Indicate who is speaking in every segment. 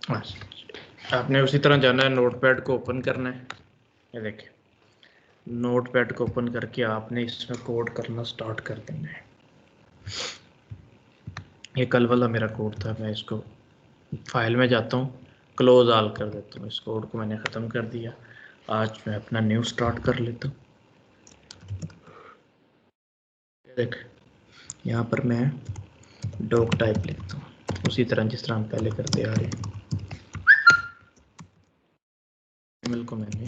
Speaker 1: आपने उसी तरह जाना है, नोटपैड को ओपन करना है। ये देखिए, नोटपैड को ओपन करके आपने इसमें कोड करना स्टार्ट कर देना है। ये कल वाला मेरा कोड था, मैं इसको फाइल में जाता हूँ, क्लोज ऑल कर देता हूँ। इस कोड को मैंने ख़त्म कर दिया। आज मैं अपना न्यू स्टार्ट कर लेता हूँ। देख, यहाँ पर मैं डॉक टाइप लिखता हूँ उसी तरह जिस तरह हम पहले करते आ रहे हैं। HTML को मैंने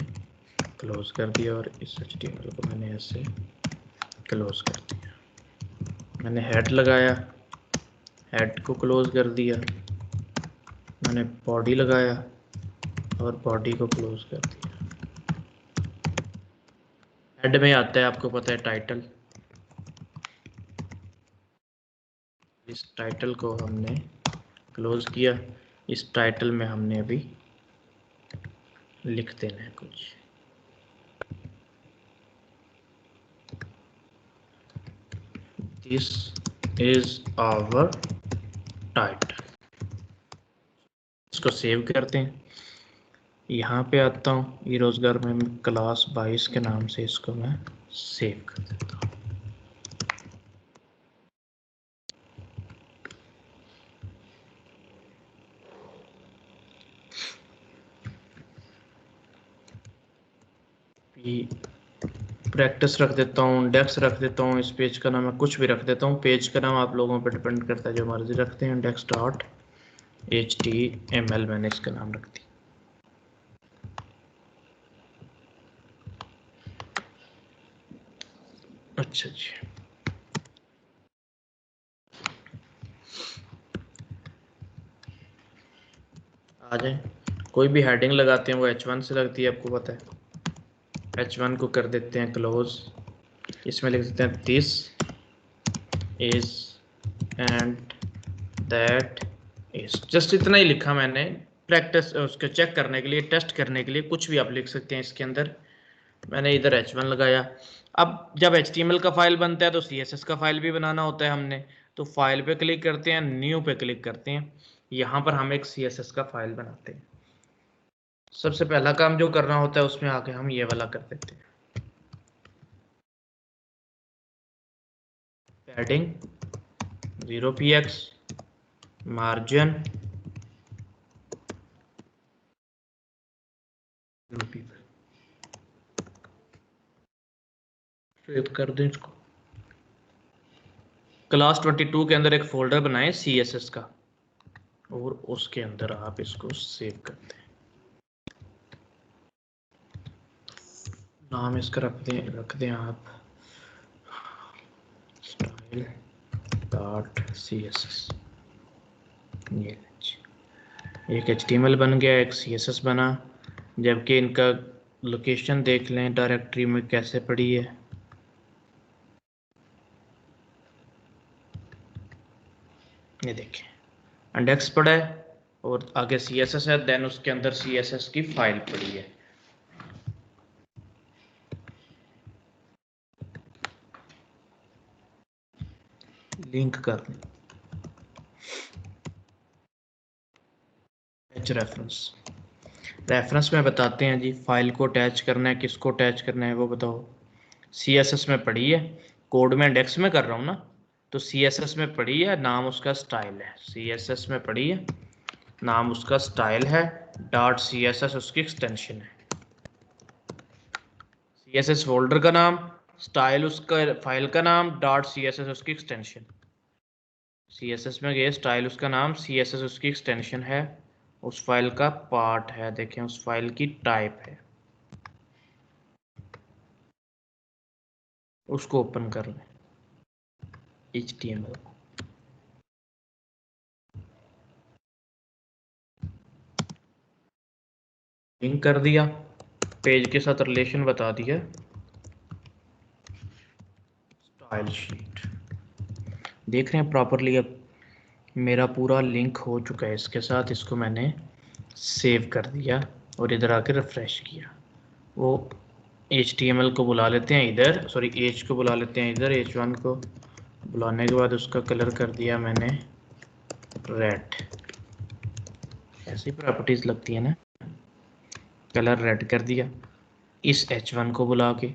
Speaker 1: क्लोज कर दिया और इस HTML को मैंने ऐसे क्लोज कर दिया। मैंने हेड लगाया, हेड को क्लोज कर दिया। मैंने बॉडी लगाया और बॉडी को क्लोज कर दिया। हेड में आता है, आपको पता है, टाइटल। इस टाइटल को हमने क्लोज किया। इस टाइटल में हमने अभी लिख देना है कुछ। This is our title. इसको सेव करते हैं। यहाँ पे आता हूँ, ये रोजगार में क्लास 22 के नाम से इसको मैं सेव कर देता हूँ। प्रैक्टिस रख देता हूँ, इंडेक्स रख देता हूँ, इस पेज का नाम मैं कुछ भी रख देता हूँ। पेज का नाम आप लोगों पर डिपेंड करता है, जो मर्जी रखते हैं। इंडेक्स डॉट HTML मैंने इसका नाम रख दिया। अच्छा जी, आ जाए। कोई भी हेडिंग लगाते हैं वो H1 से लगती है, आपको पता है। H1 को कर देते हैं क्लोज। इसमें लिख देते हैं this is and that is. Just इतना ही लिखा मैंने, प्रैक्टिस उसको चेक करने के लिए, टेस्ट करने के लिए। कुछ भी आप लिख सकते हैं इसके अंदर। मैंने इधर H1 लगाया। अब जब HTML का फाइल बनता है तो CSS का फाइल भी बनाना होता है हमने। तो फाइल पे क्लिक करते हैं, न्यू पे क्लिक करते हैं। यहाँ पर हम एक CSS का फाइल बनाते हैं। सबसे पहला काम जो करना होता है उसमें आके हम ये वाला कर देते हैं, padding 0px, margin 0p। Save कर दें इसको। क्लास 22 के अंदर एक फोल्डर बनाएं CSS का, और उसके अंदर आप इसको सेव करते हैं। नाम इसका रख दें आप स्टाइल डॉट CSS। ये एक HTML बन गया, एक CSS बना। जबकि इनका लोकेशन देख लें डायरेक्टरी में कैसे पड़ी है। ये देखें, इंडेक्स पड़ा है और आगे CSS है, देन उसके अंदर CSS की फाइल पड़ी है। लिंक कर दें रेफरेंस में बताते हैं जी। फाइल को अटैच करना है, किसको अटैच करना है वो बताओ। CSS में पड़ी है, कोड में इंडेक्स में कर रहा हूँ ना, तो CSS में पड़ी है, नाम उसका स्टाइल है। CSS में पड़ी है, नाम उसका स्टाइल है, डॉट CSS उसकी एक्सटेंशन है। CSS फोल्डर का नाम, स्टाइल उसका फाइल का नाम, डॉट CSS उसकी एक्सटेंशन। CSS में गए, स्टाइल उसका नाम, CSS उसकी एक्सटेंशन है, उस फाइल का पार्ट है। देखें, उस फाइल की टाइप है। उसको ओपन कर लें, HTML। लिंक कर दिया, पेज के साथ रिलेशन बता दिया, स्टाइल शीट। देख रहे हैं प्रॉपरली। अब मेरा पूरा लिंक हो चुका है इसके साथ। इसको मैंने सेव कर दिया और इधर आकर रिफ्रेश किया। वो HTML को बुला लेते हैं इधर, सॉरी H को बुला लेते हैं इधर। H1 को बुलाने के बाद उसका कलर कर दिया मैंने रेड। ऐसी प्रॉपर्टीज लगती है ना। कलर रेड कर दिया, इस H1 को बुला के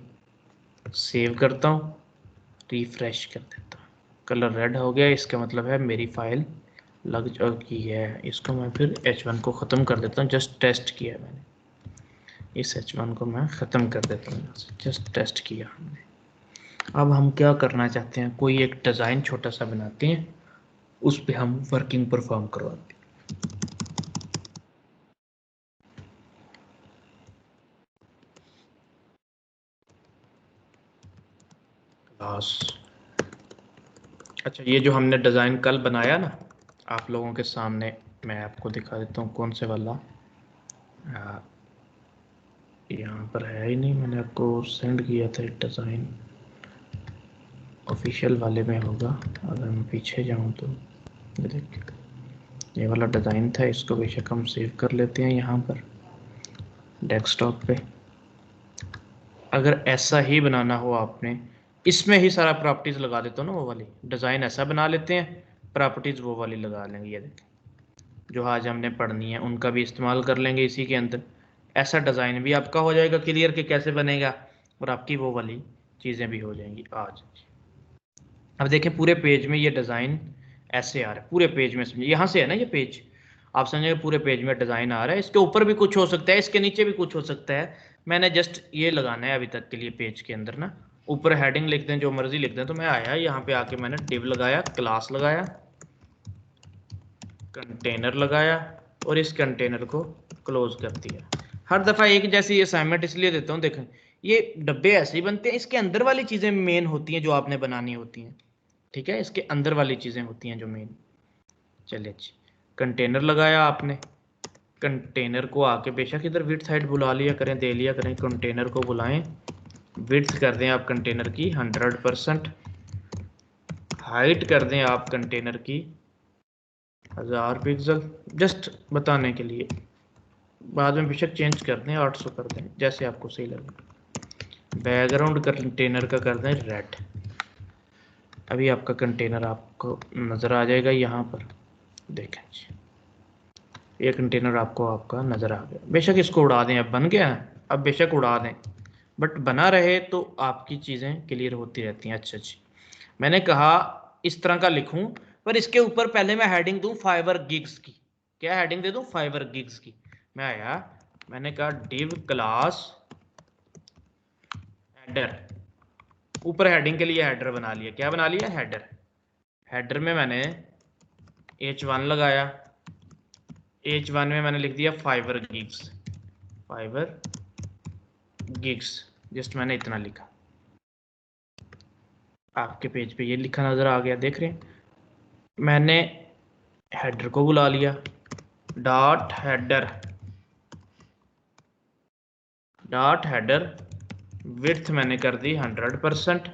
Speaker 1: सेव करता हूँ, रिफ्रेश कर देता हूँ, कलर रेड हो गया। इसका मतलब है मेरी फाइल लग चुकी है। इसको मैं फिर H1 को ख़त्म कर देता हूँ, जस्ट टेस्ट किया है मैंने। इस H1 को मैं ख़त्म कर देता हूँ, जस्ट टेस्ट किया हमने। अब हम क्या करना चाहते हैं, कोई एक डिज़ाइन छोटा सा बनाते हैं, उस पर हम वर्किंग परफॉर्म करवाते हैं। क्लास, अच्छा ये जो हमने डिज़ाइन कल बनाया ना आप लोगों के सामने, मैं आपको दिखा देता हूँ कौन से वाला। यहाँ पर है ही नहीं, मैंने आपको सेंड किया था डिज़ाइन, ऑफिशियल वाले में होगा। अगर मैं पीछे जाऊँ तो ये देखिए, ये वाला डिज़ाइन था। इसको बेशक हम सेव कर लेते हैं यहाँ पर डेस्कटॉप पे। अगर ऐसा ही बनाना हो आपने, इसमें ही सारा प्रॉपर्टीज़ लगा देता हूँ ना, वो वाली डिज़ाइन ऐसा बना लेते हैं, प्रॉपर्टीज़ वो वाली लगा लेंगे। ये देखें जो आज हमने पढ़नी है उनका भी इस्तेमाल कर लेंगे इसी के अंदर। ऐसा डिज़ाइन भी आपका हो जाएगा क्लियर कि कैसे बनेगा, और आपकी वो वाली चीज़ें भी हो जाएंगी आज। अब देखें पूरे पेज में ये डिज़ाइन ऐसे आ रहा है, पूरे पेज में समझिए, यहाँ से है ना ये पेज, आप समझेंगे पूरे पेज में डिज़ाइन आ रहा है। इसके ऊपर भी कुछ हो सकता है, इसके नीचे भी कुछ हो सकता है। मैंने जस्ट ये लगाना है अभी तक के लिए पेज के अंदर ना, ऊपर हेडिंग लिख दें, जो मर्जी लिख दें। तो मैं आया यहाँ पे आके मैंने डिव लगाया, क्लास लगाया, कंटेनर लगाया, और इस कंटेनर को क्लोज कर दिया। हर दफ़ा एक जैसी असाइनमेंट इसलिए देता हूँ, देखें ये डब्बे ऐसे ही बनते हैं, इसके अंदर वाली चीज़ें मेन होती हैं जो आपने बनानी होती हैं, ठीक है, इसके अंदर वाली चीज़ें होती हैं जो मेन। चलिए अच्छी, कंटेनर लगाया आपने, कंटेनर को आके बेशक इधर विड्थ हाइट बुला लिया करें, दे लिया करें, कंटेनर को बुलाएं, विड्थ कर दें आप कंटेनर की 100%, हाइट कर दें आप कंटेनर की 1000 पिक्सल, जस्ट बताने के लिए। बाद में बेशक चेंज कर दें, 800 कर दें, जैसे आपको सही लगे। बैकग्राउंड कंटेनर का कर दें रेड। अभी आपका कंटेनर आपको नज़र आ जाएगा यहाँ पर, देखें ये कंटेनर आपको आपका नज़र आ गया। बेशक इसको उड़ा दें, अब बन गया, अब बेशक उड़ा दें, बट बना रहे तो आपकी चीज़ें क्लियर होती रहती हैं। अच्छा जी, मैंने कहा इस तरह का लिखूं, पर इसके ऊपर पहले मैं हेडिंग दूं फाइबर गिग्स की। क्या हेडिंग दे दूं? फाइबर गिग्स की। मैं आया, मैंने कहा डिव क्लास हेडर, ऊपर हेडिंग के लिए हेडर बना लिया। क्या बना लिया? हेडर। हेडर में मैंने H1 लगाया, H1 में मैंने लिख दिया fibre gigs, fibre gigs, just मैंने इतना लिखा। आपके पेज पे ये लिखा नज़र आ गया, देख रहे हैं। मैंने हेडर को बुला लिया, dot header, dot header, width मैंने कर दी 100%,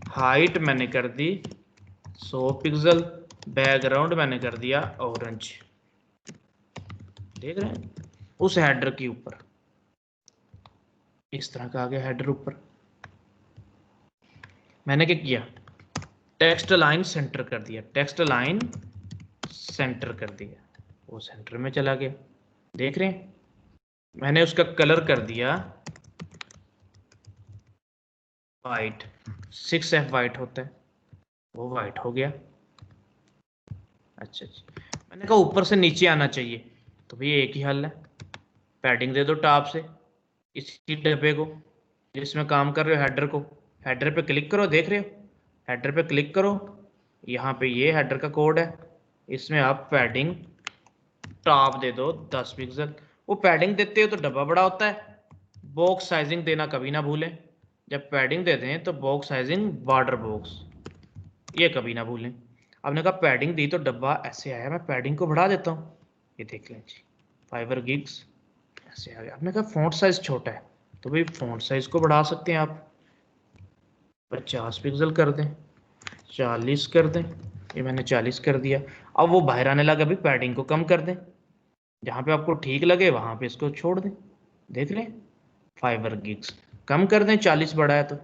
Speaker 1: हाइट मैंने कर दी 100 पिक्सल, बैकग्राउंड मैंने कर दिया ऑरेंज। देख रहे हैं, उस हेडर के ऊपर इस तरह का आ गया हेडर ऊपर। मैंने क्या किया? टेक्स्ट लाइन सेंटर कर दिया, टेक्स्ट लाइन सेंटर कर दिया, वो सेंटर में चला गया। देख रहे हैं, मैंने उसका कलर कर दिया वाइट, 6F वाइट होता है, वो वाइट हो गया। अच्छा अच्छा, मैंने कहा ऊपर से नीचे आना चाहिए, तो भाई एक ही हल है, पैडिंग दे दो टॉप से इसी डब्बे को जिसमें काम कर रहे हो, हेडर को। हेडर पे क्लिक करो, देख रहे हो, हेडर पे क्लिक करो, यहाँ पे ये हेडर का कोड है, इसमें आप पैडिंग टॉप दे दो 10 पिक्सल। वो पैडिंग देते हो तो डब्बा बड़ा होता है, बॉक्स साइजिंग देना कभी ना भूलें। जब पैडिंग देते हैं तो बॉक्स साइजिंग बॉर्डर बॉक्स, ये कभी ना भूलें। आपने कहा पैडिंग दी तो डब्बा ऐसे आया, मैं पैडिंग को बढ़ा देता हूँ, ये देख लें जी, फाइबर गिग्स ऐसे आ गया। आपने कहा फ़ॉन्ट साइज़ छोटा है, तो भाई फ़ॉन्ट साइज़ को बढ़ा सकते हैं आप, 50 पिक्सल कर दें, 40 कर दें, ये मैंने 40 कर दिया। अब वो बाहर आने लगा, अभी पैडिंग को कम कर दें, जहाँ पे आपको ठीक लगे वहाँ पे इसको छोड़ दें। देख लें, फाइबर गिग्स कम कर दें, 40 बड़ा है तो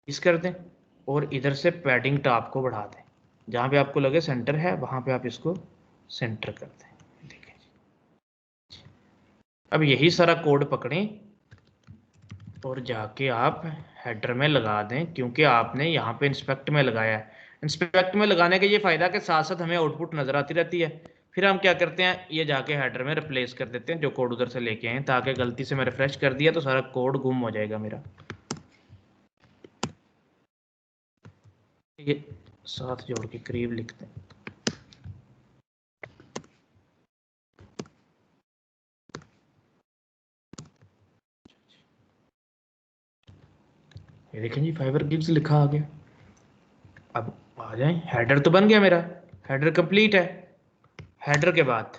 Speaker 1: इस कर दें, और इधर से पैडिंग टॉप को बढ़ा दें, जहाँ पे आपको लगे सेंटर है वहाँ पे आप इसको सेंटर कर दें। देखें अब यही सारा कोड पकड़ें और जाके आप हेडर में लगा दें, क्योंकि आपने यहाँ पे इंस्पेक्ट में लगाया है। इंस्पेक्ट में लगाने का ये फ़ायदा कि साथ साथ हमें आउटपुट नज़र आती रहती है। फिर हम क्या करते हैं, ये जाके हेडर में रिप्लेस कर देते हैं जो कोड उधर से लेके आए, ताकि गलती से मैं रिफ्रेश कर दिया तो सारा कोड गुम हो जाएगा मेरा। ये साथ जोड़ के करीब लिखते हैं। ये देखें जी, फाइबर गिग्स लिखा आ गया। अब आ जाए, हेडर तो बन गया मेरा, हेडर कंप्लीट है। हेडर के बाद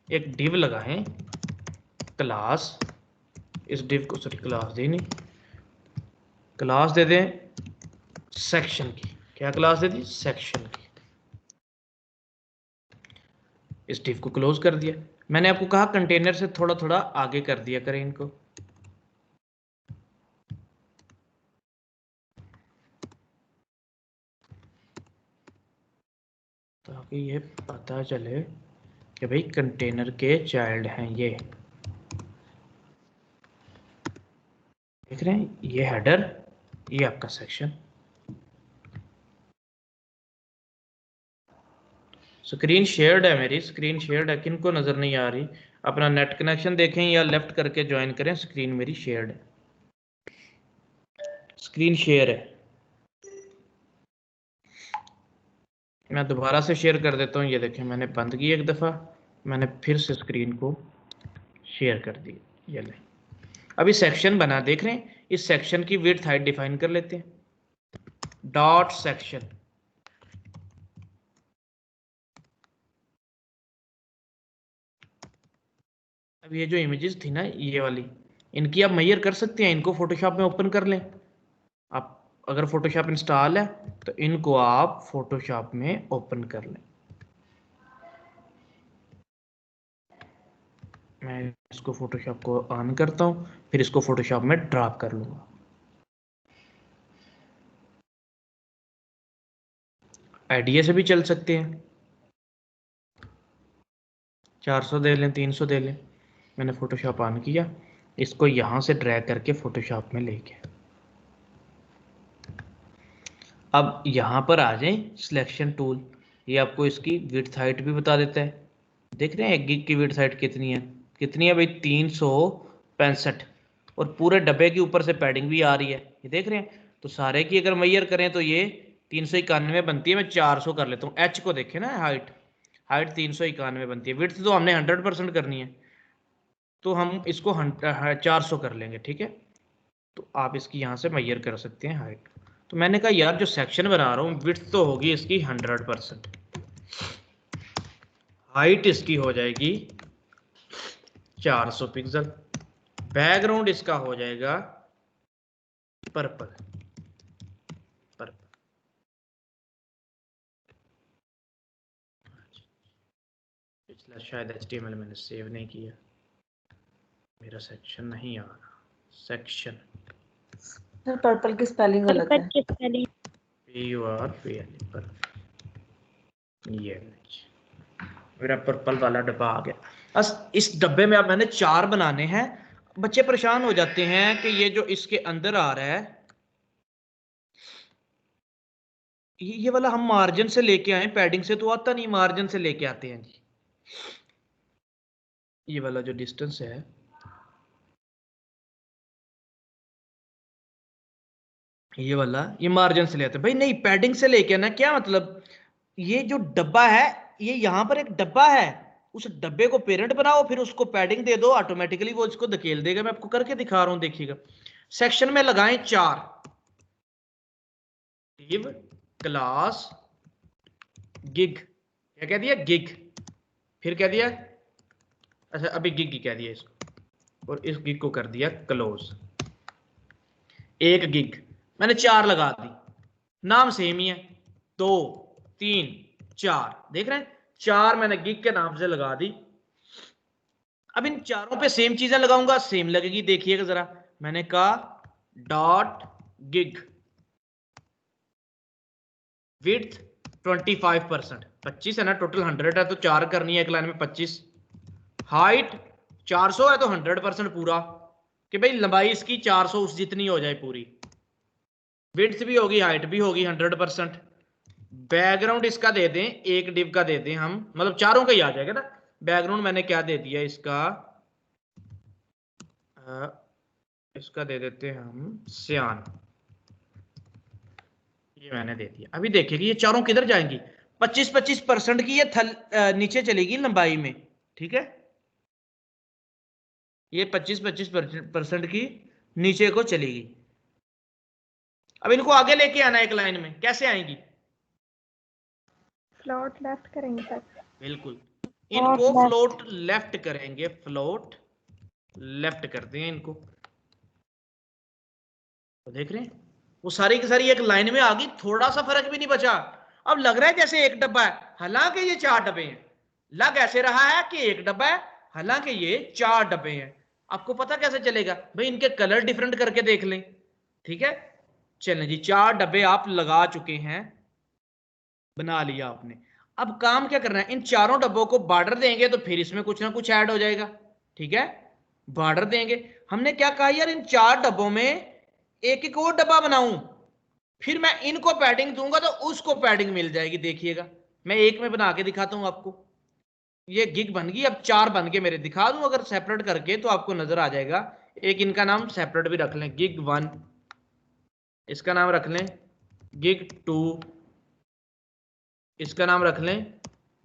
Speaker 1: एक डिव लगाएं क्लास, इस डिव को सॉरी क्लास दे नहीं, क्लास दे दें सेक्शन की। क्या क्लास दे दी, सेक्शन की। इस डिव को क्लोज कर दिया। मैंने आपको कहा कंटेनर से थोड़ा थोड़ा आगे कर दिया करें इनको, ताकि ये पता चले कि भाई कंटेनर के चाइल्ड हैं ये। देख रहे हैं, ये हेडर, ये आपका सेक्शन। स्क्रीन शेयर्ड है, मेरी स्क्रीन शेयर्ड है, किनको नज़र नहीं आ रही अपना नेट कनेक्शन देखें या लेफ्ट करके ज्वाइन करें। स्क्रीन मेरी शेयर्ड है, स्क्रीन शेयर है। मैं दोबारा से शेयर कर देता हूँ। ये देखें, मैंने बंद की एक दफ़ा, मैंने फिर से स्क्रीन को शेयर कर दी। ये ले, अभी सेक्शन बना, देख रहे हैं। इस सेक्शन की विड्थ हाइट डिफाइन कर लेते हैं, डॉट सेक्शन। अब ये जो इमेजेस थी ना ये वाली, इनकी आप मेजर कर सकते हैं, इनको फोटोशॉप में ओपन कर लें। आप अगर फोटोशॉप इंस्टॉल है तो इनको आप फोटोशॉप में ओपन कर लें। मैं इसको फोटोशॉप को ऑन करता हूँ, फिर इसको फोटोशॉप में ड्रॉप कर लूँगा। आईडीए से भी चल सकते हैं, 400 दे लें, 300 दे लें। मैंने फोटोशॉप ऑन किया, इसको यहाँ से ड्रैग करके फोटोशॉप में लेके, अब यहाँ पर आ जाएं सिलेक्शन टूल। ये आपको इसकी विड्थ हाइट भी बता देता है। देख रहे हैं 1 गिग की विड्थ हाइट कितनी है, कितनी है भाई, 365। और पूरे डब्बे के ऊपर से पैडिंग भी आ रही है, ये देख रहे हैं। तो सारे की अगर मेजर करें तो ये 391 बनती है। मैं 400 कर लेता हूँ। एच को देखें ना, हाइट, हाइट 391 बनती है। विड्थ तो हमने 100% करनी है, तो हम इसको 400 कर लेंगे, ठीक है। तो आप इसकी यहाँ से मेजर कर सकते हैं हाइट। तो मैंने कहा यार जो सेक्शन बना रहा हूँ विड्थ तो होगी इसकी 100%, हाइट इसकी हो जाएगी 400 पिक्सल, बैकग्राउंड इसका हो जाएगा पर्पल। पिछला शायद HTML मैंने सेव नहीं किया, मेरा सेक्शन नहीं आ रहा। सेक्शन
Speaker 2: सर पर्पल की स्पेलिंग गलत है,
Speaker 1: PURPL पर। ये मेरा पर्पल वाला डब्बा आ गया। बस इस डब्बे में अब मैंने 4 बनाने हैं। बच्चे परेशान हो जाते हैं कि ये जो इसके अंदर आ रहा है, ये वाला हम मार्जिन से लेके आए, पैडिंग से तो आता नहीं, मार्जिन से लेके आते हैं जी। ये वाला जो डिस्टेंस है, ये वाला, ये मार्जिन से ले आते हैं भाई। नहीं, पैडिंग से लेके आना, क्या मतलब, ये जो डब्बा है, ये यहां पर एक डब्बा है, उस डब्बे को पेरेंट बनाओ, फिर उसको पैडिंग दे दो, ऑटोमेटिकली वो इसको धकेल देगा। मैं आपको करके दिखा रहा हूं, देखिएगा। सेक्शन में लगाएं 4, डिव क्लास गिग। क्या कह दिया, गिग। फिर कह दिया, अच्छा अभी गिग ही कह दिया इसको, और इस गिग को कर दिया क्लोज। 1 गिग मैंने 4 लगा दी, नाम सेम ही है, 2 3 4, देख रहे हैं, 4 मैंने गिग के नाम से लगा दी। अब इन चारों पे सेम चीजें लगाऊंगा, सेम लगेगी, देखिएगा जरा। मैंने कहा डॉट गिग विड्थ 25%, 25 है ना, टोटल 100 है तो 4 करनी है एक लाइन में 25। हाइट 400 है तो 100% पूरा, कि भाई लंबाई इसकी 400 उस जितनी हो जाए पूरी। विड्थ भी होगी, हाइट भी होगी 100%। बैकग्राउंड इसका दे दें, एक डिव का दे दें हम, मतलब चारों का ही आ जाएगा ना। बैकग्राउंड मैंने क्या दे दिया इसका, इसका दे देते हैं हम सियान, ये मैंने दे दिया। अभी देखिए ये चारों किधर जाएंगी, 25-25% की ये नीचे चलेगी लंबाई में, ठीक है। ये 25-25% की नीचे को चलेगी। अब इनको आगे लेके आना एक लाइन में, कैसे आएंगी?
Speaker 3: फ्लोट लेफ्ट करेंगे सर।
Speaker 1: बिल्कुल, इनको फ्लोट लेफ्ट करेंगे, फ्लोट लेफ्ट करते हैं इनको। तो देख रहे हैं वो सारी की सारी एक लाइन में आ गई, थोड़ा सा फर्क भी नहीं बचा। अब लग रहा है जैसे एक डब्बा है, हालांकि ये 4 डब्बे हैं। लग ऐसे रहा है कि एक डब्बा है, हालांकि ये 4 डब्बे हैं। आपको पता कैसे चलेगा भाई? इनके कलर डिफरेंट करके देख लें, ठीक है। चलें जी, 4 डब्बे आप लगा चुके हैं, बना लिया आपने। अब काम क्या करना है, इन चारों डब्बों को बॉर्डर देंगे तो फिर इसमें कुछ ना कुछ ऐड हो जाएगा, ठीक है। बॉर्डर देंगे, हमने क्या कहा यार, इन 4 डब्बों में एक एक और डब्बा बनाऊं, फिर मैं इनको पैडिंग दूंगा तो उसको पैडिंग मिल जाएगी। देखिएगा मैं एक में बना के दिखाता हूं आपको। ये गिग बन गई, अब 4 बन के मेरे दिखा दूं अगर सेपरेट करके तो आपको नजर आ जाएगा। एक इनका नाम सेपरेट भी रख लें, गिग 1, इसका नाम रख लें गिग 2, इसका नाम रख लें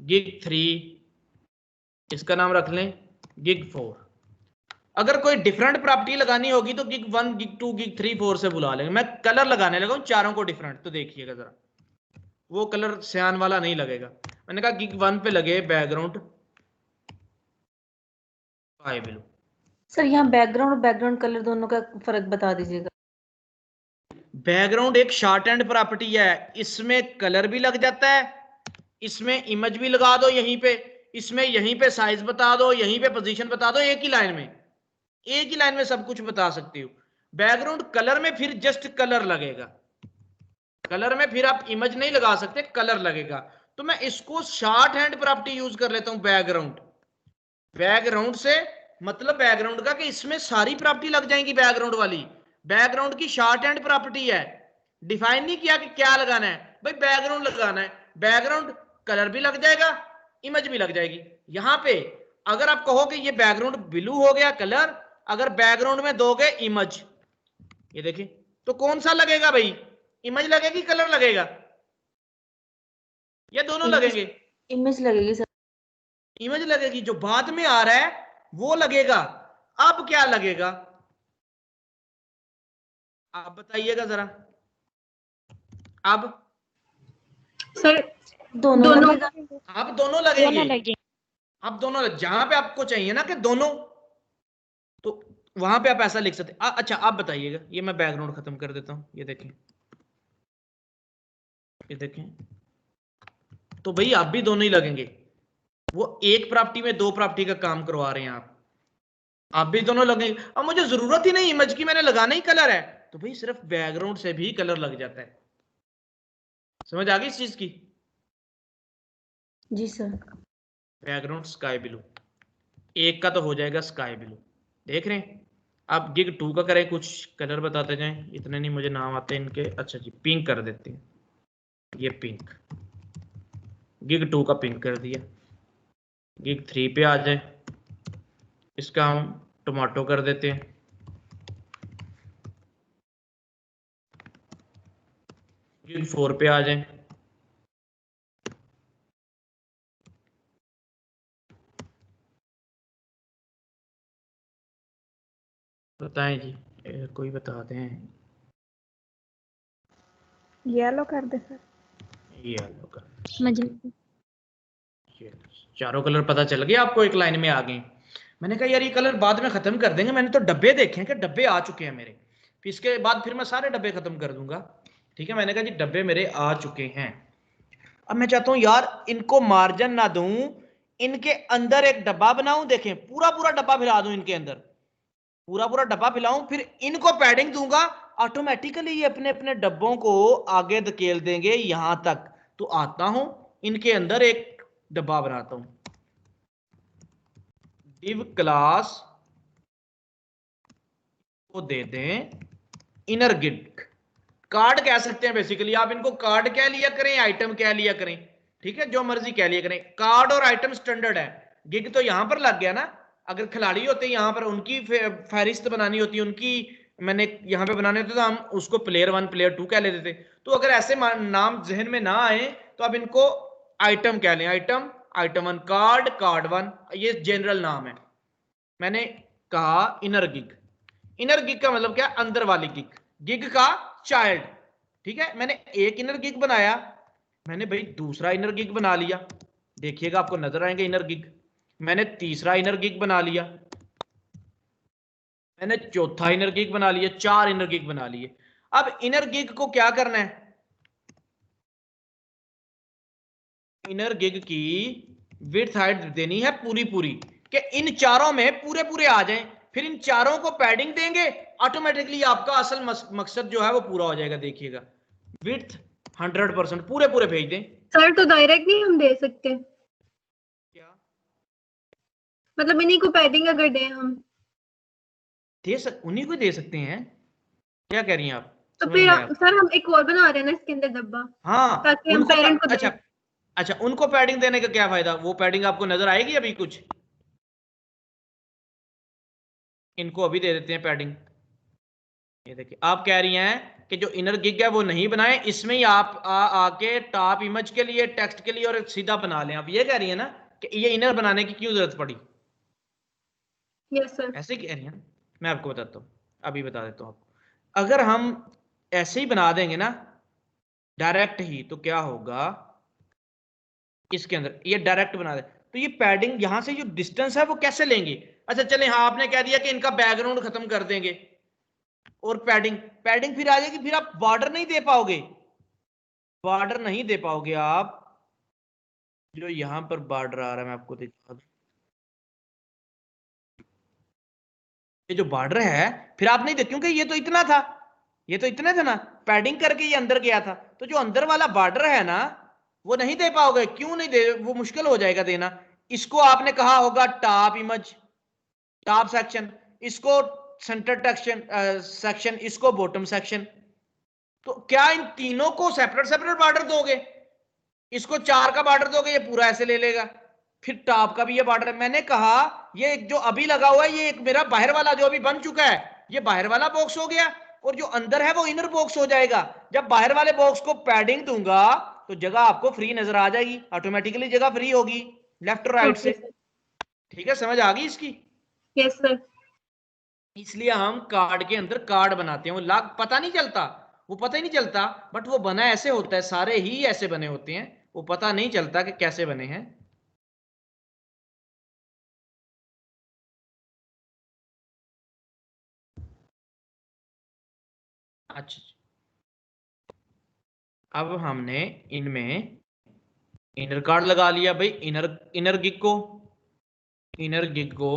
Speaker 1: गिग 3, इसका नाम रख लें गिग 4। अगर कोई डिफरेंट प्रॉपर्टी लगानी होगी तो गिग 1, गिग 2, गिग 3, 4 से बुला लेंगे। मैं कलर लगाने लगा हूं चारों को डिफरेंट, तो देखिएगा जरा, वो कलर सियान वाला नहीं लगेगा। मैंने कहा गिग 1 पे लगे बैकग्राउंड स्काई ब्लू।
Speaker 2: सर यहाँ बैकग्राउंड और बैकग्राउंड कलर दोनों का फर्क बता दीजिएगा।
Speaker 1: बैकग्राउंड एक शॉर्ट हैंड प्रॉपर्टी है, इसमें कलर भी लग जाता है, इसमें इमेज भी लगा दो यहीं पे, इसमें यहीं पे साइज बता दो, यहीं पे पोजीशन बता दो, एक ही लाइन में, एक ही लाइन में सब कुछ बता सकती हो। बैकग्राउंड कलर में फिर जस्ट कलर लगेगा, कलर में फिर आप इमेज नहीं लगा सकते, कलर लगेगा। तो मैं इसको शॉर्ट हैंड प्रॉपर्टी यूज कर लेता हूं, बैकग्राउंड। बैकग्राउंड से मतलब बैकग्राउंड का कि इसमें सारी प्रॉपर्टी लग जाएंगी बैकग्राउंड वाली। बैकग्राउंड की शॉर्ट हैंड प्रॉपर्टी है, डिफाइन नहीं किया कि क्या लगाना है, भाई बैकग्राउंड लगाना है। बैकग्राउंड कलर भी लग जाएगा, इमेज भी लग जाएगी। यहां पे अगर आप कहो कि ये बैकग्राउंड ब्लू हो गया कलर, अगर बैकग्राउंड में दोगे इमेज, ये देखिए, तो कौन सा लगेगा भाई? इमेज लगेगी, कलर लगेगा, या दोनों लगेंगे?
Speaker 2: इमेज लगेगी सर।
Speaker 1: इमेज लगेगी, जो बाद में आ रहा है वो लगेगा। अब क्या लगेगा आप बताइएगा जरा। अब
Speaker 3: सर
Speaker 2: दोनों लगेगा।
Speaker 1: अब दोनों लगेंगे, अब दोनों जहां पे आपको चाहिए ना कि दोनों, तो वहां पे आप ऐसा लिख सकते। अच्छा आप बताइएगा, ये मैं बैकग्राउंड खत्म कर देता हूं, ये देखें, ये देखें, तो भाई आप भी दोनों ही लगेंगे। वो एक प्रॉपर्टी में 2 प्रॉपर्टी का काम करवा रहे हैं आप भी दोनों लगेंगे। अब मुझे जरूरत ही नहीं इमेज की, मैंने लगाना ही कलर है, तो भाई सिर्फ बैकग्राउंड से भी कलर लग जाता है। समझ आ गई इस चीज की?
Speaker 2: जी सर।
Speaker 1: बैकग्राउंड स्काई ब्लू, एक का तो हो जाएगा स्काई ब्लू, देख रहे हैं। आप गिग 2 का करें, कुछ कलर बताते जाएं, इतने नहीं मुझे नाम आते इनके। अच्छा जी, पिंक कर देते हैं, ये पिंक, गिग 2 का पिंक कर दिया। गिग 3 पे आ जाए, इसका हम टमाटो कर देते हैं। गिग 4 पे आ जाए, बताएं जी, कोई बताते हैं।
Speaker 3: येलो कर दे सर।
Speaker 1: येलो कर, चारों कलर पता चल गए आपको, एक लाइन में आ गए। मैंने कहा यार ये कलर बाद में खत्म कर देंगे, मैंने तो डब्बे देखे हैं कि डब्बे आ चुके हैं मेरे, फिर इसके बाद फिर मैं सारे डब्बे खत्म कर दूंगा, ठीक है। मैंने कहा जी डब्बे मेरे आ चुके हैं। अब मैं चाहता हूं यार इनको मार्जिन ना दूं, इनके अंदर एक डब्बा बनाऊं, देखें पूरा पूरा डब्बा फिला दूं इनके अंदर, पूरा पूरा डब्बा फिलाऊं, फिर इनको पैडिंग दूंगा, ऑटोमेटिकली ये अपने अपने डब्बों को आगे धकेल देंगे यहां तक, तो आता हूं इनके अंदर एक डब्बा बनाता हूं, div क्लास को दे दें इनर गिग। कार्ड कह सकते हैं बेसिकली आप इनको, कार्ड कह लिया करें, आइटम कह लिया करें, ठीक है, जो मर्जी कह लिया करें। कार्ड और आइटम स्टैंडर्ड है, गिग तो यहां पर लग गया ना। अगर खिलाड़ी होते हैं यहां पर, उनकी फहरिस्त बनानी होती है, उनकी मैंने यहां पे बनाने होते तो हम उसको प्लेयर 1 प्लेयर 2 कह लेते थे। तो अगर ऐसे नाम जहन में ना आए तो आप इनको आइटम कह लें, आइटम, आइटम 1 कार्ड, कार्ड 1, ये जनरल नाम है। मैंने कहा इनर गिग, इनर गिग का मतलब क्या, अंदर वाली गिग, गिग का चाइल्ड, ठीक है। मैंने एक इनर गिग बनाया, मैंने भाई दूसरा इनर गिग बना लिया, देखिएगा आपको नजर आएंगे इनर गिग। मैंने तीसरा इनर गिग बना लिया, मैंने चौथा इनर गिग बना लिया, 4 इनर गिग बना लिए। अब इनर गिग को क्या करना है, इनर गिग की विड्थ हाइट देनी है पूरी पूरी, कि इन चारों में पूरे पूरे आ जाएं। फिर इन चारों को पैडिंग देंगे, ऑटोमेटिकली आपका असल मकसद जो है वो पूरा हो जाएगा। देखिएगा विड्थ 100% पूरे पूरे भेज दें।
Speaker 4: सर तो डायरेक्ट नहीं हम दे सकते,
Speaker 1: क्या
Speaker 4: मतलब इन्हीं को पैडिंग अगर दें हम
Speaker 1: उन्हीं को दे सकते हैं, क्या कह रही हैं आप,
Speaker 4: तो
Speaker 1: समझ
Speaker 4: फिर
Speaker 1: नहीं आया।
Speaker 4: सर हम एक और बना रहे हैं ना इसके अंदर डब्बा,
Speaker 1: हाँ
Speaker 4: ताकि हम
Speaker 1: उनको,
Speaker 4: पेरेंट को दें।
Speaker 1: अच्छा अच्छा, उनको पैडिंग देने का क्या फायदा, वो पैडिंग आपको नजर आएगी अभी कुछ, इनको अभी दे देते हैं पैडिंग। ये देखिए आप कह रही हैं कि जो इनर गिग है वो नहीं बनाए, इसमें ही आप आके टॉप इमेज के लिए, टेक्स्ट के लिए और सीधा बना लें। आप ये कह रही हैं ना कि ये इनर बनाने की क्यों जरूरत पड़ी,
Speaker 4: यस सर।
Speaker 1: ऐसे कह रही हैं। मैं आपको बताता हूँ, अभी बता देता हूँ आपको। अगर हम ऐसे ही बना देंगे ना डायरेक्ट ही, तो क्या होगा, इसके अंदर ये डायरेक्ट बना दे तो ये पैडिंग यहां से जो डिस्टेंस है वो कैसे लेंगे। अच्छा चले, हाँ आपने कह दिया कि इनका बैकग्राउंड खत्म कर देंगे और पैडिंग, पैडिंग फिर आ जाएगी, फिर आप बॉर्डर नहीं दे पाओगे, बॉर्डर नहीं दे पाओगे आप। जो यहां पर बॉर्डर आ रहा है मैं आपको दिखा दूं, ये जो बॉर्डर है फिर आप नहीं दे, क्योंकि ये तो इतना था, ये तो इतने थे ना, पैडिंग करके ये अंदर गया था, तो जो अंदर वाला बॉर्डर है ना वो नहीं दे पाओगे। क्यों नहीं दे, वो मुश्किल हो जाएगा देना। इसको आपने कहा होगा टॉप इमेज, टॉप सेक्शन, इसको सेंटर टेक्शन सेक्शन, इसको बॉटम सेक्शन। तो क्या इन तीनों को सेपरेट सेपरेट बॉर्डर दोगे, इसको 4 का बॉर्डर दोगे, ये पूरा ऐसे ले लेगा। फिर टॉप का भी ये बॉर्डर है। मैंने कहा ये जो अभी लगा हुआ है, ये एक मेरा बाहर वाला जो अभी बन चुका है, ये बाहर वाला बॉक्स हो गया, और जो अंदर है वो इनर बॉक्स हो जाएगा। जब बाहर वाले बॉक्स को पैडिंग दूंगा तो जगह आपको फ्री नजर आ जाएगी, ऑटोमेटिकली जगह फ्री होगी लेफ्ट और राइट से। ठीक है, समझ आ गई इसकी।
Speaker 4: Yes sir.
Speaker 1: इसलिए हम कार्ड के अंदर कार्ड बनाते हैं, वो लाग पता नहीं चलता, वो पता ही नहीं चलता, बट वो बना ऐसे होता है, सारे ही ऐसे बने होते हैं, वो पता नहीं चलता कि कैसे बने हैं। अच्छा, अब हमने इनमें इनर कार्ड लगा लिया भाई, इनर गिग को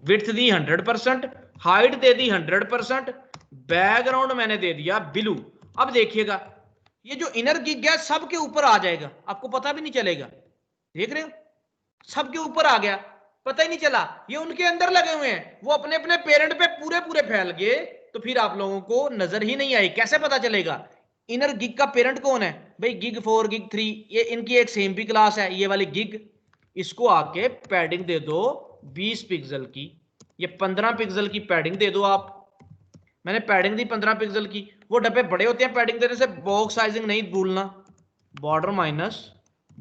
Speaker 1: विड्थ दी 100%, हाइट दे दी 100%, बैकग्राउंड मैंने दे दिया ब्लू। अब देखिएगा ये जो इनर गिग है सबके ऊपर आ जाएगा, आपको पता भी नहीं चलेगा, देख रहे हो सबके ऊपर आ गया, पता ही नहीं चला। ये उनके अंदर लगे हुए हैं, वो अपने अपने पेरेंट पे पूरे पूरे फैल गए, तो फिर आप लोगों को नजर ही नहीं आई, कैसे पता चलेगा इनर गिग का पेरेंट कौन है भाई, गिग 4 गिग 3, ये इनकी एक सेम भी क्लास है, ये वाली गिग। इसको आके पैडिंग दे दो 20 पिक्सल की, ये 15 पिक्सल की पैडिंग दे दो आप। मैंने पैडिंग दी 15 पिक्सल की, वो डब्बे बड़े होते हैं पैडिंग देने से, बॉक्स साइजिंग नहीं भूलना, बॉर्डर माइनस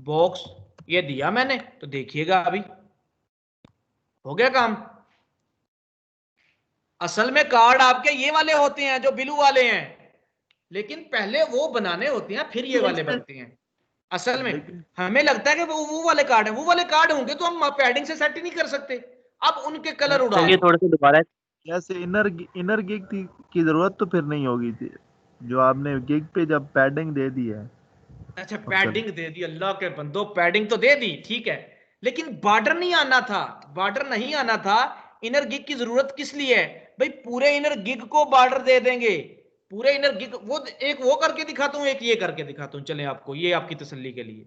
Speaker 1: बॉक्स, ये दिया मैंने, तो देखिएगा अभी हो गया काम। असल में कार्ड आपके ये वाले होते हैं जो ब्लू वाले हैं, लेकिन पहले वो बनाने होते हैं फिर ये वाले बनते हैं। असल में हमें लगता है कि वो वाले कार्ड है, वो वाले कार्ड होंगे तो हम पैडिंग से सेट ही नहीं कर सकते। अब उनके कलर उड़ा
Speaker 5: ये थोड़े से दोबारा,
Speaker 6: जैसे इनर गिग की जरूरत तो फिर नहीं होगी थी, जो आपने गिग पे जब पैडिंग दे दी है।
Speaker 1: अच्छा पैडिंग दे दी, अल्लाह के बंदो पैडिंग तो दे दी ठीक है, लेकिन बॉर्डर नहीं आना था, बॉर्डर नहीं आना था। इनर गिग की जरूरत किस लिए है भाई, पूरे इनर गिग को बॉर्डर दे देंगे, पूरे इनर गिग वो एक वो करके दिखाता हूँ, एक ये करके दिखाता हूँ। चले आपको, ये आपकी तसल्ली के लिए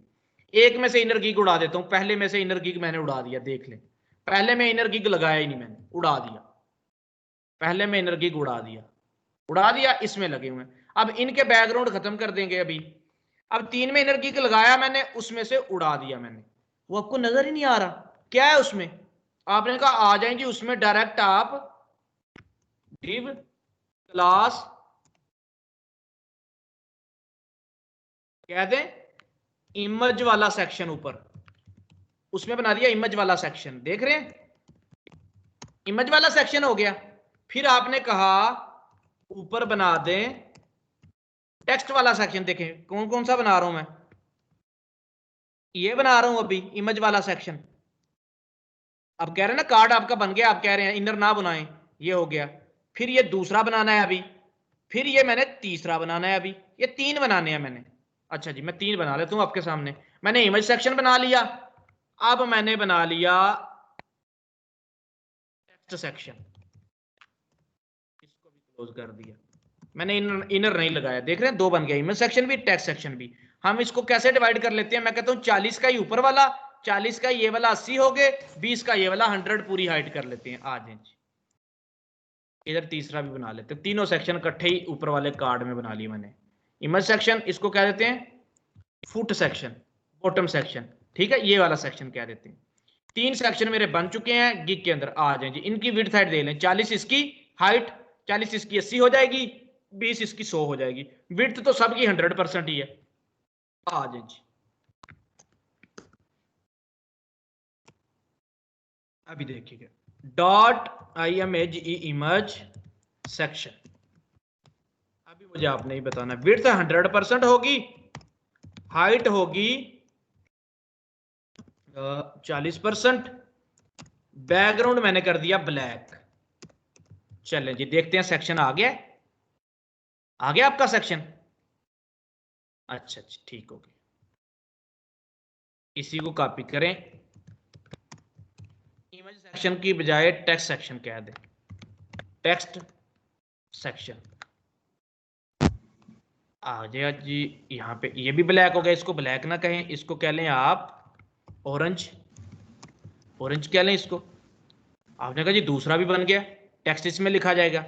Speaker 1: एक में से इनर गिग उड़ा देता हूँ। पहले में से इनर गिग मैंने उड़ा दिया, देख लें। पहले में इनर गिग लगाया ही नहीं मैंने, उड़ा दिया। पहले में इनर गिग उड़ा दिया, इसमें लगे हुए हैं। अब इनके बैकग्राउंड खत्म कर देंगे अभी। अब 3 में इनर गिग लगाया मैंने, उसमें से उड़ा दिया मैंने। वो आपको नजर ही नहीं आ रहा क्या है उसमें। आपने कहा आ जाएं जी उसमें, डायरेक्ट आप div क्लास कह दें इमेज वाला सेक्शन, ऊपर उसमें बना दिया इमेज वाला सेक्शन। देख रहे हैं, इमेज वाला सेक्शन हो गया। फिर आपने कहा ऊपर बना दें टेक्स्ट वाला सेक्शन। देखें कौन कौन सा बना रहा हूं मैं, ये बना रहा हूं अभी इमेज वाला सेक्शन। अब कह रहे हैं ना कार्ड आपका बन गया, आप कह रहे हैं इनर ना बनाएं, ये हो गया। फिर ये दूसरा बनाना है अभी, फिर ये मैंने तीसरा बनाना है अभी, ये 3 बनाने हैं मैंने। अच्छा जी, मैं 3 बना लेता हूं आपके सामने। मैंने इमेज सेक्शन बना लिया, अब मैंने बना लिया टेक्स्ट सेक्शन, इसको भी क्लोज कर दिया। मैंने इनर नहीं लगाया, देख रहे हैं 2 बन गया, इमेज सेक्शन भी टेक्स्ट सेक्शन भी। हम इसको कैसे डिवाइड कर लेते हैं, मैं कहता हूं 40 का ही ऊपर वाला, 40 का ये वाला 80 हो गए, 20 का ये वाला 100 पूरी हाइट कर लेते हैं। आ जाए इधर तीसरा भी बना लेते हैं, तीनों सेक्शन इकट्ठे ही ऊपर वाले कार्ड में बना लिए मैंने। इमेज सेक्शन इसको कह देते हैं फुट सेक्शन, बॉटम सेक्शन, ठीक है, ये वाला सेक्शन कह देते हैं। 3 सेक्शन मेरे बन चुके हैं गिग के अंदर। आ जाए जी, इनकी विड्थ हाइट दे लें, 40 इसकी हाइट, 40 इसकी 80 हो जाएगी, 20 इसकी 100 हो जाएगी। विड्थ तो सबकी 100% ही है। आ जाए जी, अभी देखिएगा डॉट IMG इमेज सेक्शन। अभी मुझे आपने ही बताना, विड्थ 100% होगी, हाइट होगी 40%, बैकग्राउंड मैंने कर दिया ब्लैक। चलें जी देखते हैं सेक्शन आ गया आपका सेक्शन। अच्छा अच्छा ठीक हो गया, इसी को कॉपी करें, इमेज सेक्शन की बजाय टेक्स्ट सेक्शन कह दें, टेक्स्ट सेक्शन। आ जाएगा जी यहाँ पे, ये भी ब्लैक हो गया, इसको ब्लैक ना कहें, इसको कह लें आप ऑरेंज, ऑरेंज कह लें इसको। आपने कहा जी दूसरा भी बन गया, टेक्स्ट इसमें लिखा जाएगा।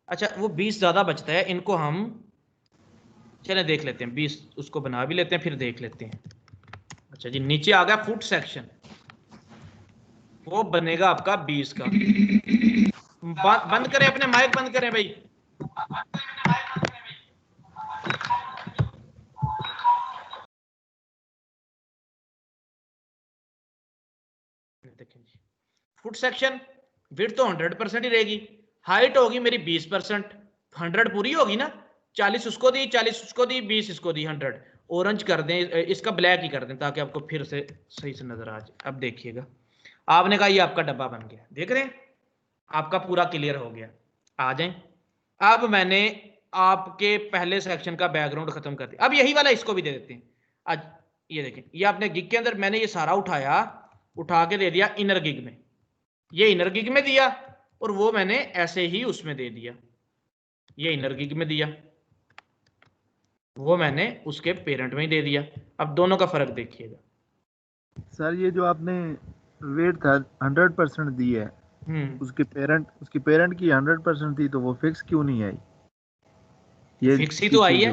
Speaker 1: अच्छा वो 20 ज्यादा बचता है, इनको हम चलें देख लेते हैं, 20 उसको बना भी लेते हैं फिर देख लेते हैं। अच्छा जी नीचे आ गया फुट सेक्शन, वो बनेगा आपका 20 का। बंद करें अपने माइक, बंद करें भाई। देखें जी फुट सेक्शन, विड्थ तो 100% ही रहेगी, हाइट होगी मेरी 20%, 100 पूरी होगी ना, 40 उसको दी, 40 उसको दी, 20 इसको दी, 100। ऑरेंज कर दें, इसका ब्लैक ही कर दें ताकि आपको फिर से सही से नजर आ जाए। अब देखिएगा, आपने कहा ये आपका डब्बा बन गया, देख रहे हैं आपका पूरा क्लियर हो गया। आ जाएं, अब मैंने आपके पहले सेक्शन का बैकग्राउंड खत्म कर दिया। अब यही वाला इसको भी दे देते हैं। आज ये देखें, ये आपने गिग के अंदर मैंने ये सारा उठा के दे दिया इनर गिग में, ये इनर गिग में दिया, और वो मैंने ऐसे ही उसमें दे दिया, ये इनर गिग में दिया, वो मैंने उसके पेरेंट में ही दे दिया। अब दोनों का फर्क देखिएगा।
Speaker 6: सर ये जो आपने वेट 100% दी है, उसके पेरेंट की 100% थी, तो वो फिक्स क्यों नहीं आई? ये
Speaker 1: फिक्स ही तो आई है,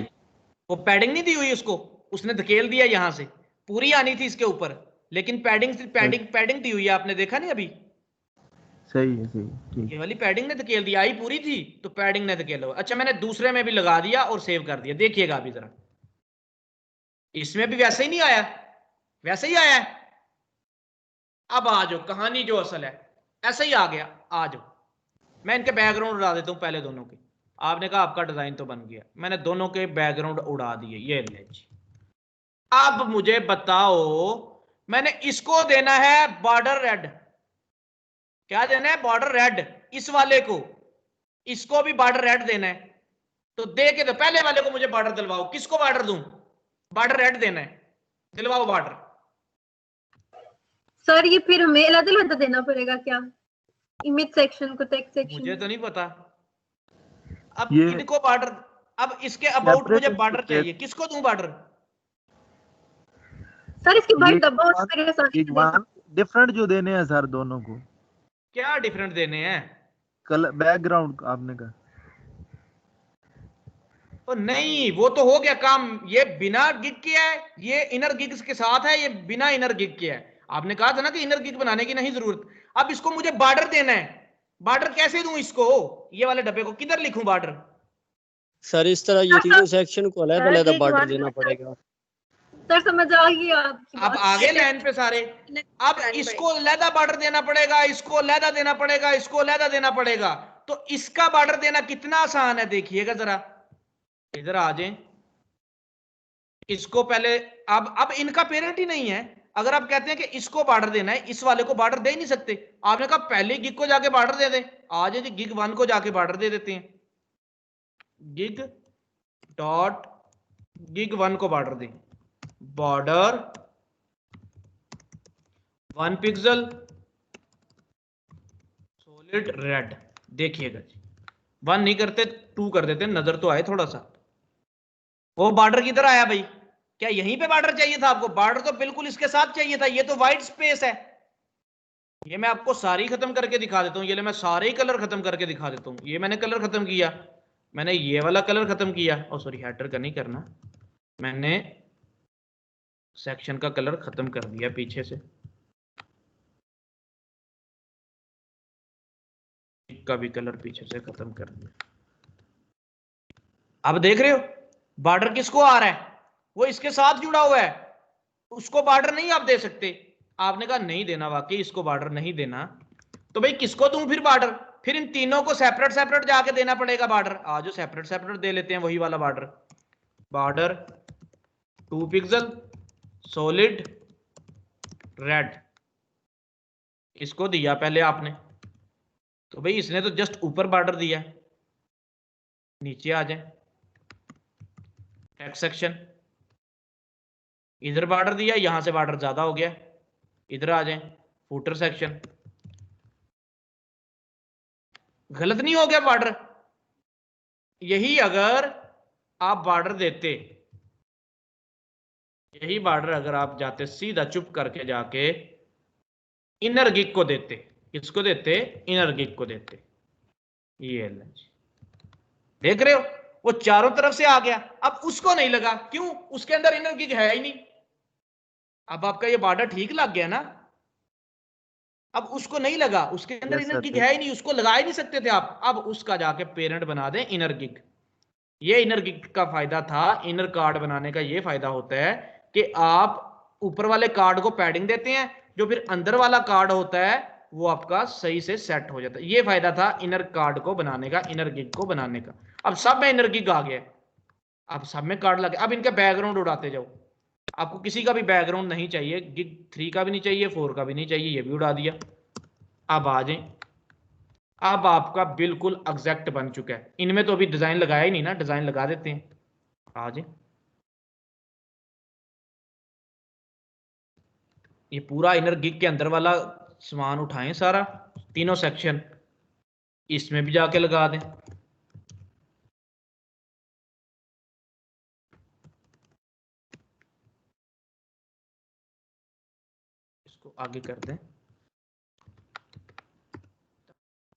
Speaker 1: वो पैडिंग नहीं दी हुई उसको, उसने धकेल दिया यहां से, पूरी आनी थी इसके ऊपर, लेकिन पैडिंग दी हुई है, आपने देखा नहीं अभी।
Speaker 6: सही है, सही ठीक।
Speaker 1: ये वाली पैडिंग ने धकेल दिया, आई पूरी थी तो पैडिंग ने धकेला। अच्छा मैंने दूसरे में भी लगा दिया और सेव कर दिया, देखिएगा अभी जरा, इसमें भी वैसे ही नहीं आया, वैसे ही आया है। अब आ जाओ, कहानी जो असल है ऐसा ही आ गया। आ जाओ, मैं इनके बैकग्राउंड उड़ा देता हूं पहले दोनों के। आपने कहा आपका डिजाइन तो बन गया, मैंने दोनों के बैकग्राउंड उड़ा दिए, ये ले जी। अब मुझे बताओ, मैंने इसको देना है बॉर्डर रेड, क्या देना है बॉर्डर रेड, इस वाले को, इसको भी बॉर्डर रेड देना है, तो दे के तो पहले वाले को मुझे बॉर्डर दिलवाओ। किसको बॉर्डर दूं? बॉर्डर रेड देना है, दिलवाओ बॉर्डर।
Speaker 4: सर ये फिर हमें अलग देना पड़ेगा क्या, इमेज सेक्शन को टेक्स्ट सेक्शन?
Speaker 1: मुझे तो नहीं पता। अब इनको बॉर्डर अब इसके अबाउट मुझे
Speaker 6: Separate
Speaker 1: बॉर्डर
Speaker 6: इसको
Speaker 1: चाहिए, किसको दूं बॉर्डर?
Speaker 4: सर इसके बाहर
Speaker 6: ये
Speaker 4: दबा उस तरह से
Speaker 6: एक वन डिफरेंट जो देने हैं सर दोनों को,
Speaker 1: क्या डिफरेंट देने हैं?
Speaker 6: कलर बैकग्राउंड आपने कहा।
Speaker 1: तो नहीं, वो तो हो गया काम, ये बिना गिग किया है, ये इनर गिग्स के साथ है, ये बिना इनर गिग किया है। आपने कहा था ना कि इनर गिग बनाने की नहीं जरूरत। अब इसको मुझे बॉर्डर देना है, बॉर्डर कैसे दूं इसको? ये वाले डब्बे को किधर लिखूं बॉर्डर?
Speaker 5: सर इस तरह ये तीनों सेक्शन को अलग अलग
Speaker 2: एक
Speaker 5: बॉर्डर
Speaker 2: बात
Speaker 5: देना पड़ेगा।
Speaker 4: सर समझ आ गई आपकी
Speaker 1: अब
Speaker 4: बात।
Speaker 1: आगे लाइन पे सारे, अब इसको अलहदा बॉर्डर देना पड़ेगा, इसको अलहदा देना पड़ेगा, इसको अलहदा देना पड़ेगा। तो इसका बॉर्डर देना कितना आसान है, देखिएगा जरा, इधर आ जाए। इसको पहले, अब इनका पेरेंट ही नहीं है। अगर आप कहते हैं कि इसको बॉर्डर देना है, इस वाले को बॉर्डर दे ही नहीं सकते। आपने कहा पहले गिग को जाके बॉर्डर दे दे, आ जाए जी गिग 1 को जाके बॉर्डर दे देते हैं। गिग डॉट गिग 1 को बॉर्डर दें, बॉर्डर 1 पिक्सल सॉलिड रेड। देखिएगा जी 1 नहीं करते 2 कर देते, नजर तो आए थोड़ा सा। वो बॉर्डर किधर आया भाई? क्या यहीं पे बॉर्डर चाहिए था आपको? बॉर्डर तो बिल्कुल इसके साथ चाहिए था, ये तो व्हाइट स्पेस है। ये मैं आपको सारी खत्म करके दिखा देता हूँ, ये ले मैं सारे ही कलर खत्म करके दिखा देता हूँ। ये मैंने कलर खत्म किया, मैंने ये वाला कलर खत्म किया, और सॉरी हेडर का नहीं करना, मैंने सेक्शन का कलर खत्म कर दिया पीछे से, का भी कलर पीछे से खत्म कर दिया। अब देख रहे हो बॉर्डर किसको आ रहा है? वो इसके साथ जुड़ा हुआ है, उसको बॉर्डर नहीं आप दे सकते। आपने कहा नहीं देना, वाकई इसको बॉर्डर नहीं देना, तो भाई किसको दूं फिर बॉर्डर? फिर इन तीनों को सेपरेट सेपरेट जाके देना पड़ेगा बॉर्डर। आज सेपरेट सेपरेट दे लेते हैं वही वाला border, border 2 pixel solid red. इसको दिया पहले आपने, तो भाई इसने तो जस्ट ऊपर बॉर्डर दिया। नीचे आ जाए, टेक्स्ट सेक्शन, इधर बॉर्डर दिया, यहां से बॉर्डर ज्यादा हो गया। इधर आ जाए, फुटर सेक्शन, गलत नहीं हो गया बॉर्डर? यही अगर आप बॉर्डर देते, यही बॉर्डर अगर आप जाते सीधा चुप करके जाके इनर गिग को देते, किसको देते? इनर गिग को देते। ये देख रहे हो वो चारों तरफ से आ गया। अब उसको नहीं लगा, क्यों? उसके अंदर इनर गिग है ही नहीं। अब आपका ये बॉर्डर ठीक लग गया ना? अब उसको नहीं लगा, उसके अंदर इनर गिग है ही नहीं, उसको लगा ही नहीं सकते थे आप। अब उसका जाके पेरेंट बना दें इनर गिग। ये इनर गिग का फायदा था, इनर कार्ड बनाने का ये फायदा होता है कि आप ऊपर वाले कार्ड को पैडिंग देते हैं, जो फिर अंदर वाला कार्ड होता है वो आपका सही से सेट हो जाता है। ये फायदा था इनर कार्ड को बनाने का, इनर गिग को बनाने का। अब सब में इनर गिग आ गया, अब सब में कार्ड लगे। अब इनका बैकग्राउंड उड़ाते जाओ, आपको किसी का भी बैकग्राउंड नहीं चाहिए, गिग 3 का भी नहीं चाहिए, 4 का भी नहीं चाहिए, ये भी उड़ा दिया। अब आ जाए, अब आपका बिल्कुल एग्जैक्ट बन चुका है। इनमें तो अभी डिजाइन लगाया ही नहीं ना, डिजाइन लगा देते हैं। आ जाए, ये पूरा इनर गिग के अंदर वाला सामान उठाएं सारा, तीनों सेक्शन इसमें भी जाके लगा दें। इसको आगे कर दें,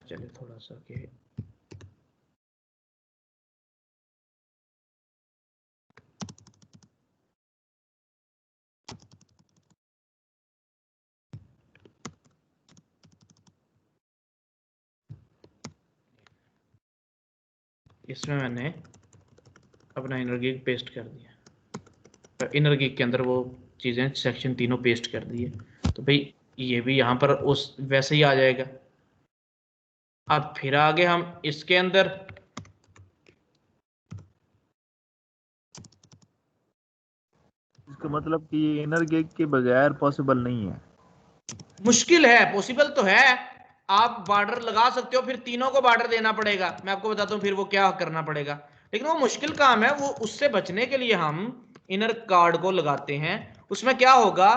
Speaker 1: चलिए थोड़ा सा के इसमें मैंने अपना इनर गिग पेस्ट कर दिया। इनर गिग के अंदर वो चीज़ें सेक्शन तीनों पेस्ट कर दिए, तो भाई ये भी यहाँ पर उस वैसे ही आ जाएगा। अब फिर आगे हम इसके अंदर
Speaker 6: इसका मतलब कि ये इनर गिग के बगैर पॉसिबल नहीं है।
Speaker 1: मुश्किल है, पॉसिबल तो है। आप बॉर्डर लगा सकते हो, फिर तीनों को बॉर्डर देना पड़ेगा। मैं आपको बताता हूँ फिर वो क्या करना पड़ेगा, लेकिन वो मुश्किल काम है। वो उससे बचने के लिए हम इनर कार्ड को लगाते हैं। उसमें क्या होगा,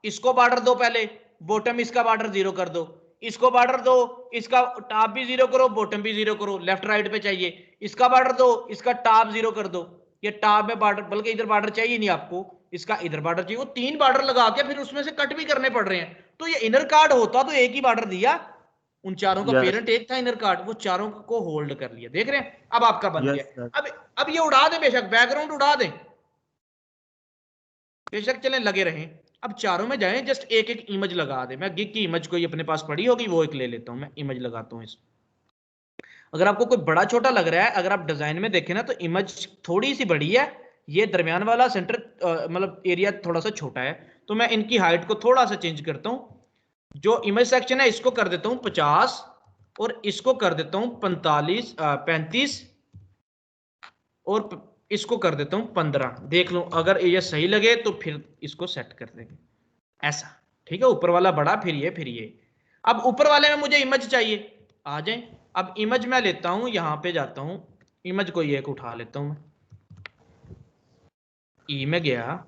Speaker 1: इसको बॉर्डर दो पहले, बॉटम इसका बॉर्डर 0 कर दो, इसको बॉर्डर दो, इसका टॉप भी 0 करो, बॉटम भी 0 करो, लेफ्ट राइट पे चाहिए। इसका बॉर्डर दो, इसका टॉप 0 कर दो, ये टॉप में बॉर्डर, बल्कि इधर बॉर्डर चाहिए नहीं आपको, इसका इधर बॉर्डर चाहिए। वो 3 बॉर्डर लगा के फिर उसमें से कट भी करने पड़ रहे हैं। तो ये इनर कार्ड होता तो एक ही बॉर्डर दिया, उन चारों का पेरेंट एक था इनर कार्ड, वो चारों को होल्ड कर लिया। देख रहे हैं, अब आपका बन गया। अब ये उड़ा दें, बेशक बैकग्राउंड उड़ा दें, बेशक चलें लगे रहें। अब चारों में जाएं, जस्ट एक एक इमेज लगा दे। मैं गिग की इमेज कोई अपने पास पड़ी होगी वो एक ले लेता हूं, मैं इमेज लगाता हूं इसमें। अगर आपको कोई बड़ा छोटा लग रहा है, अगर आप डिजाइन में देखें ना तो इमेज थोड़ी सी बड़ी है, ये दरमियान वाला सेंटर मतलब एरिया थोड़ा सा छोटा है। तो मैं इनकी हाइट को थोड़ा सा चेंज करता हूं। जो इमेज सेक्शन है इसको कर देता हूं 50 और इसको कर देता हूं 35 और इसको कर देता हूं 15। देख लो अगर ये सही लगे तो फिर इसको सेट कर देंगे ऐसा, ठीक है। ऊपर वाला बड़ा, फिर ये। अब ऊपर वाले में मुझे इमेज चाहिए, आ जाए। अब इमेज मैं लेता हूं, यहां पे जाता हूं, इमेज कोई एक उठा लेता हूं मैं। ई में गया,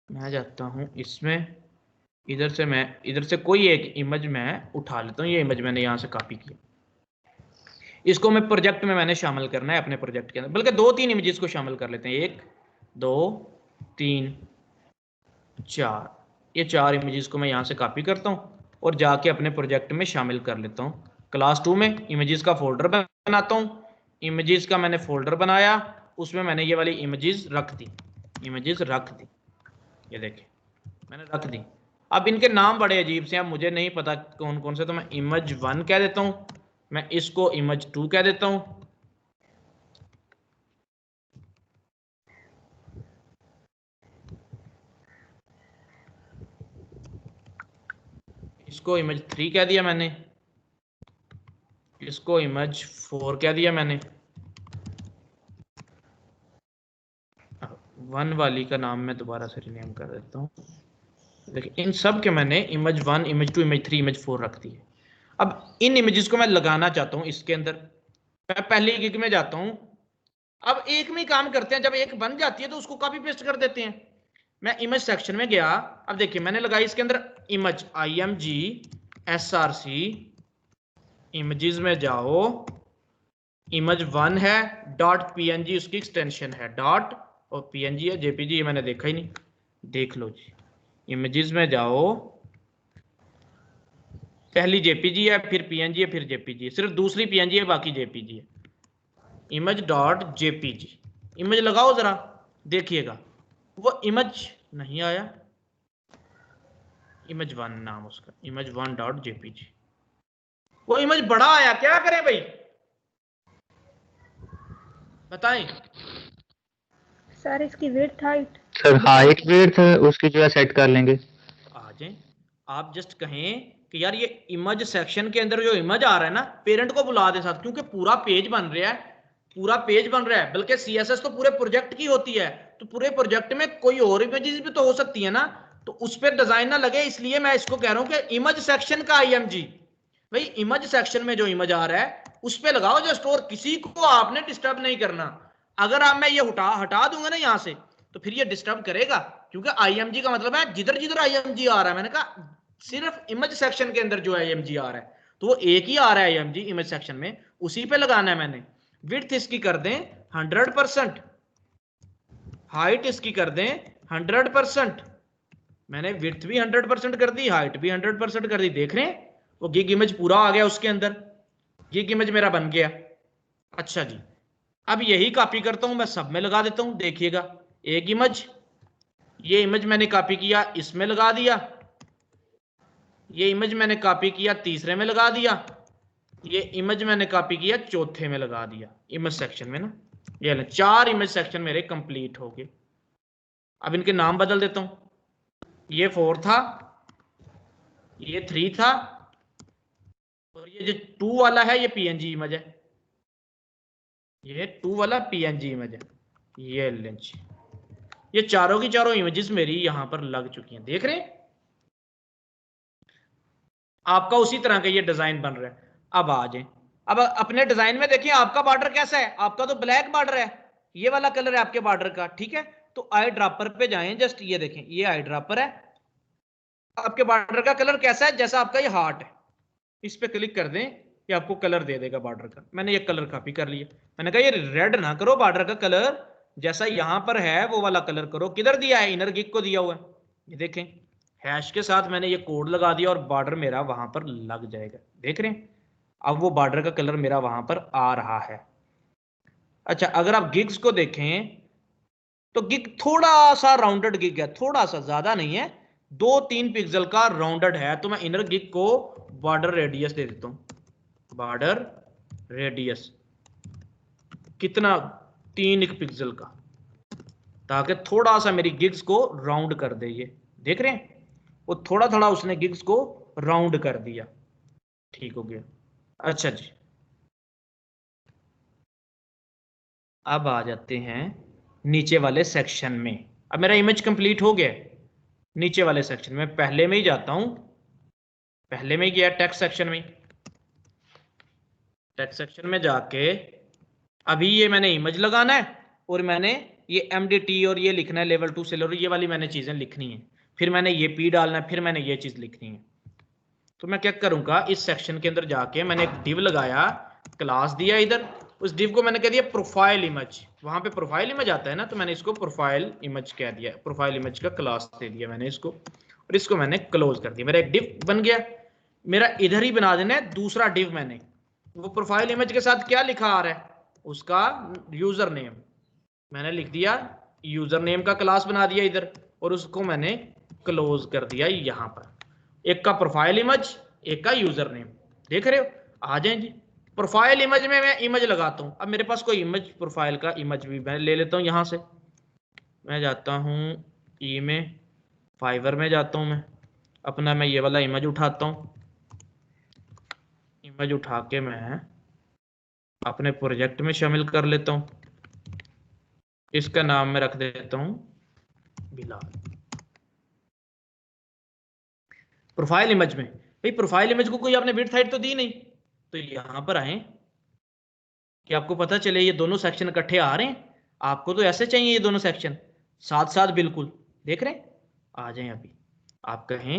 Speaker 1: मैं जाता हूं इसमें, इधर से कोई एक इमेज मैं उठा लेता हूं। ये इमेज मैंने यहां से कॉपी किया, इसको मैं प्रोजेक्ट में मैंने शामिल करना है अपने प्रोजेक्ट के अंदर, बल्कि 2-3 इमेजेस को शामिल कर लेते हैं। 1 2 3 4, ये 4 इमेजेस को मैं यहाँ से कॉपी करता हूँ और जाके अपने प्रोजेक्ट में शामिल कर लेता हूँ। क्लास 2 में इमेजेस का फोल्डर बनाता हूँ। इमेजेस का मैंने फोल्डर बनाया, उसमें मैंने ये वाली इमेजेस रख दी, ये देखें मैंने रख दी। अब इनके नाम बड़े अजीब से हैं, मुझे नहीं पता कौन कौन से, तो मैं इमेज 1 कह देता हूँ, मैं इसको इमेज 2 कह देता हूँ, इसको इमेज 3 कह दिया मैंने, इसको इमेज 4 कह दिया मैंने। 1 वाली का नाम मैं दोबारा से रीनेम कर देता हूँ। देखिए इन सब के मैंने इमेज 1 इमेज 2 इमेज 3 इमेज 4 रख दी है। अब इन इमेजेस को मैं लगाना चाहता हूँ इसके अंदर, मैं पहली गिग में जाता हूँ। अब एक में ही काम करते हैं, जब एक बन जाती है तो उसको कॉपी पेस्ट कर देते हैं। मैं इमेज सेक्शन में गया, अब देखिए मैंने लगाई इसके अंदर इमेज img src, इमेजेस में जाओ, इमेज 1 है .png उसकी एक्सटेंशन है, डॉट और png है, jpg ये मैंने देखा ही नहीं, देख लो जी। इमेजेस में जाओ, पहली jpg है, फिर png है, फिर jpg है, सिर्फ दूसरी png है, बाकी jpg है। इमेज डॉट jpg, इमेज लगाओ जरा, देखिएगा वो इमेज नहीं आया, इमेज 1 नाम उसका, इमेज 1 डॉट jpg, वो इमेज बड़ा आया, क्या करें भाई बताएं।
Speaker 3: सर इसकी width height,
Speaker 7: sir height width उसकी जो है सेट कर लेंगे।
Speaker 1: आ जाए, आप जस्ट कहें कि यार ये इमेज सेक्शन के अंदर जो इमेज आ रहा है ना, पेरेंट को बुला दे साथ, क्योंकि पूरा पेज बन रहा है, बल्कि CSS तो पूरे प्रोजेक्ट की होती है, तो पूरे प्रोजेक्ट में कोई और इमेजेस भी तो हो सकती है ना, तो उस पर डिजाइन ना लगे, इसलिए मैं इसको कह रहा हूं कि इमेज सेक्शन का img, भाई इमेज सेक्शन में जो इमेज आ रहा है उस पर लगाओ जस्ट, और किसी को आपने डिस्टर्ब नहीं करना। अगर आप मैं ये हटा दूंगा ना यहां से, तो फिर ये डिस्टर्ब करेगा, क्योंकि img का मतलब है जिधर जिधर img आ रहा है, मैंने कहा सिर्फ इमेज सेक्शन के अंदर जो img आ रहा है, तो वो एक ही आ रहा है img इमेज सेक्शन में, उसी पे लगाना है मैंने। विड्थ इसकी कर दें 100%, हाइट इसकी कर दें 100%, मैंने विड्थ भी 100% कर दी, हाइट भी 100% कर दी। देख रहे हैं वो गिग इमेज पूरा आ गया उसके अंदर, गिग इमेज मेरा बन गया। अच्छा जी, अब यही कॉपी करता हूं मैं, सब में लगा देता हूं, देखिएगा एक इमेज, ये इमेज मैंने कॉपी किया इसमें लगा दिया, ये इमेज मैंने कॉपी किया तीसरे में लगा दिया, ये इमेज मैंने कॉपी किया चौथे में लगा दिया, इमेज सेक्शन में ना। ये 4 इमेज सेक्शन मेरे कंप्लीट हो गए। अब इनके नाम बदल देता हूं, ये 4 था, ये 3 था, और ये जो 2 वाला है ये PNG इमेज है, ये 2 वाला PNG इमेज है, ये लेंच, ये चारों की चारों इमेजेस मेरी यहां पर लग चुकी हैं। देख रहे हैं आपका उसी तरह का ये डिजाइन बन रहा है। अब आ जाए, अब अपने डिजाइन में देखिए आपका बॉर्डर कैसा है, आपका तो ब्लैक बॉर्डर है, ये वाला कलर है आपके बॉर्डर का, ठीक है। तो आई ड्रॉपर पे जाएं, जस्ट ये देखें ये आई ड्रॉपर है, आपके बॉर्डर का कलर कैसा है, जैसा आपका ये हार्ट है, इस पे क्लिक कर दें, ये आपको कलर दे देगा बॉर्डर का। मैंने ये कलर कॉपी कर लिया। मैंने कहा ये रेड ना करो, बॉर्डर का कलर जैसा यहां पर है वो वाला कलर करो। किधर दिया है? इनर गिग को दिया हुआ है। ये देखें, हैश के साथ मैंने ये कोड लगा दिया और बॉर्डर मेरा वहां पर लग जाएगा। देख रहे हैं, अब वो बॉर्डर का कलर मेरा वहां पर आ रहा है। अच्छा, अगर आप गिग्स को देखें तो गिग थोड़ा सा राउंडेड गिग है, थोड़ा सा, ज्यादा नहीं है, 2-3 पिक्सल का राउंडेड है। तो मैं इनर गिग को बॉर्डर रेडियस दे देता हूं। बॉर्डर रेडियस कितना? 3 पिक्सल का, ताकि थोड़ा सा मेरी गिग्स को राउंड कर दे। ये देख रहे हैं, वो थोड़ा थोड़ा उसने गिग्स को राउंड कर दिया। ठीक हो गया। अच्छा जी, अब आ जाते हैं नीचे वाले सेक्शन में। अब मेरा इमेज कंप्लीट हो गया। नीचे वाले सेक्शन में पहले में ही जाता हूं, पहले में ही गया टेक्स्ट सेक्शन में। टेक्स्ट सेक्शन में जाके अभी ये मैंने इमेज लगाना है और मैंने ये MDT और ये लिखना है, लेवल 2 से ये वाली मैंने चीजें लिखनी है। फिर मैंने ये P डालना है, फिर मैंने ये चीज लिखनी है। तो मैं क्या करूंगा, इस सेक्शन के अंदर जाके मैंने एक डिव लगाया, क्लास दिया इधर, उस डिव को मैंने कह दिया प्रोफाइल इमेज। वहां पे प्रोफाइल इमेज आता है ना, तो मैंने इसको प्रोफाइल इमेज कह दिया। प्रोफाइल इमेज का क्लास दे दिया मैंने इसको, और इसको मैंने क्लोज कर दिया। मेरा एक डिव बन गया। मेरा इधर ही बना देना है दूसरा डिव। मैंने वो प्रोफाइल इमेज के साथ क्या लिखा आ रहा है, उसका यूजर नेम मैंने लिख दिया, यूजर नेम का क्लास बना दिया इधर, और उसको मैंने क्लोज कर दिया यहां पर। एक का प्रोफाइल इमेज, एक का यूजर नेम। देख रहे हो? आ जाए जी। प्रोफाइल इमेज में मैं इमेज लगाता हूं। अब मेरे पास कोई इमेज, प्रोफाइल का इमेज भी मैं ले लेता हूं। यहां से मैं जाता हूं ई में, फाइवर में जाता हूं मैं अपना, मैं ये वाला इमेज उठाता हूं। इमेज उठा के मैं अपने प्रोजेक्ट में शामिल कर लेता हूं। इसका नाम मैं रख देता हूं बिलाल। प्रोफाइल इमेज में, भाई प्रोफाइल इमेज को कोई आपने विड्थ हाइट तो दी नहीं, तो यहां पर आए कि आपको पता चले ये दोनों सेक्शन इकट्ठे आ रहे हैं। आपको तो ऐसे चाहिए ये दोनों सेक्शन साथ साथ, बिल्कुल देख रहे हैं। आ जाए अभी आप कहें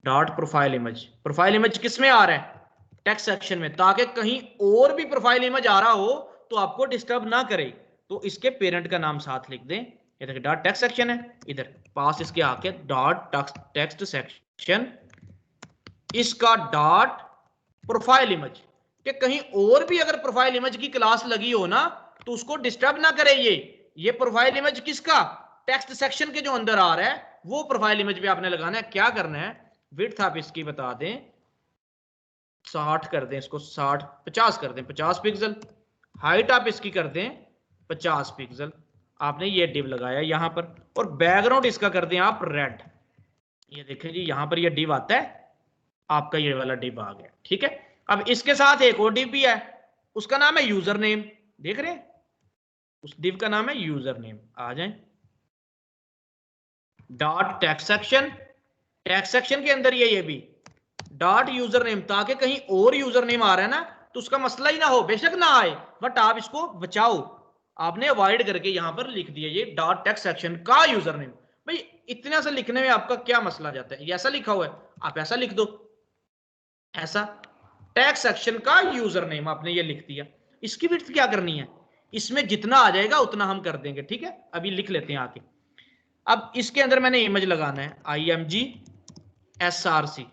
Speaker 1: dot profile image. Profile image किस में आ रहा है? टेक्स्ट सेक्शन में, ताकि कहीं और भी प्रोफाइल इमेज आ रहा हो तो आपको डिस्टर्ब ना करे। तो इसके पेरेंट का नाम साथ लिख दें। ये देखिए डॉट टेक्स्ट सेक्शन है, इधर पास इसके आके डॉट टेक्स्ट सेक्शन, इसका डॉट प्रोफाइल इमेज, कि कहीं और भी अगर प्रोफाइल इमेज की क्लास लगी हो ना तो उसको डिस्टर्ब ना करे। ये प्रोफाइल इमेज किसका? टेक्स्ट सेक्शन के जो अंदर आ रहा है वो प्रोफाइल इमेज भी आपने लगाना है। क्या करना है, विड्थ आप इसकी बता दें 60 कर दें, इसको 60 50 कर दें, 50 पिक्सल। हाइट आप इसकी कर दें 50 पिक्सल। आपने ये डिव लगाया यहां पर, और बैकग्राउंड इसका कर दें आप रेड। ये देखें जी, यहां पर ये डिव आता है, आपका ये वाला डिव आ गया। ठीक है, अब इसके साथ एक और डिव भी है, उसका नाम है यूजर नेम। देख रहे हैं, उस डिव का नाम है यूजर नेम। आ जाए dot text section, text section के अंदर ये भी डॉट यूजर नेम, ताकि कहीं और यूजर नेम आ रहा है ना तो उसका मसला ही ना हो। बेशक ना आए, बट आप इसको बचाओ। आपने अवॉइड करके यहां पर लिख दिया ये डॉट टेक्स्ट सेक्शन का यूजर नेम। भाई इतना सा लिखने में आपका क्या मसला जाता है? ये ऐसा लिखा हुआ है, आप ऐसा लिख दो, ऐसा टेक्स्ट सेक्शन का यूजर नेम आपने ये लिख दिया। इसकी विड्थ क्या करनी है, इसमें जितना आ जाएगा उतना हम कर देंगे। ठीक है, अभी लिख लेते हैं आके। अब इसके अंदर मैंने इमेज लगाना है IMG SRC।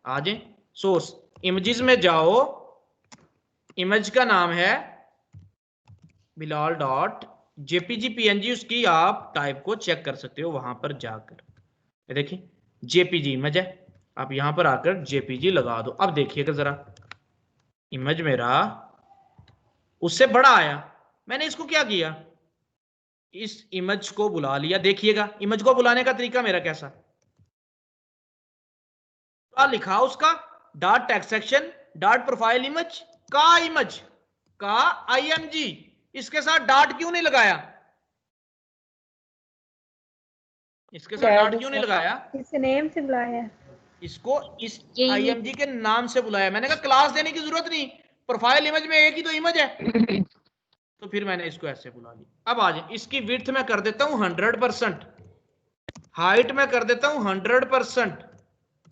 Speaker 1: आ जाए सोर्स इमेजेस में जाओ, इमेज का नाम है बिलाल डॉट JPG PNG, उसकी आप टाइप को चेक कर सकते हो वहां पर जाकर। देखिए JPG इमेज है, आप यहां पर आकर JPG लगा दो। अब देखिएगा जरा, इमेज मेरा उससे बड़ा आया। मैंने इसको क्या किया, इस इमेज को बुला लिया। देखिएगा इमेज को बुलाने का तरीका मेरा कैसा, लिखा उसका dot text section dot profile image का IMG, इसके साथ डॉट क्यों नहीं लगाया? इसके साथ डॉट क्यों नहीं लगाया?
Speaker 3: इस नेम से बुलाया,
Speaker 1: इसको इस IMG के नाम से बुलाया। मैंने कहा क्लास देने की जरूरत नहीं, प्रोफाइल इमेज में एक ही तो इमेज है, तो फिर मैंने इसको ऐसे बुला लिया। अब आ जाए, इसकी विड्थ मैं कर देता हूं 100%, हाइट मैं कर देता हूं 100%,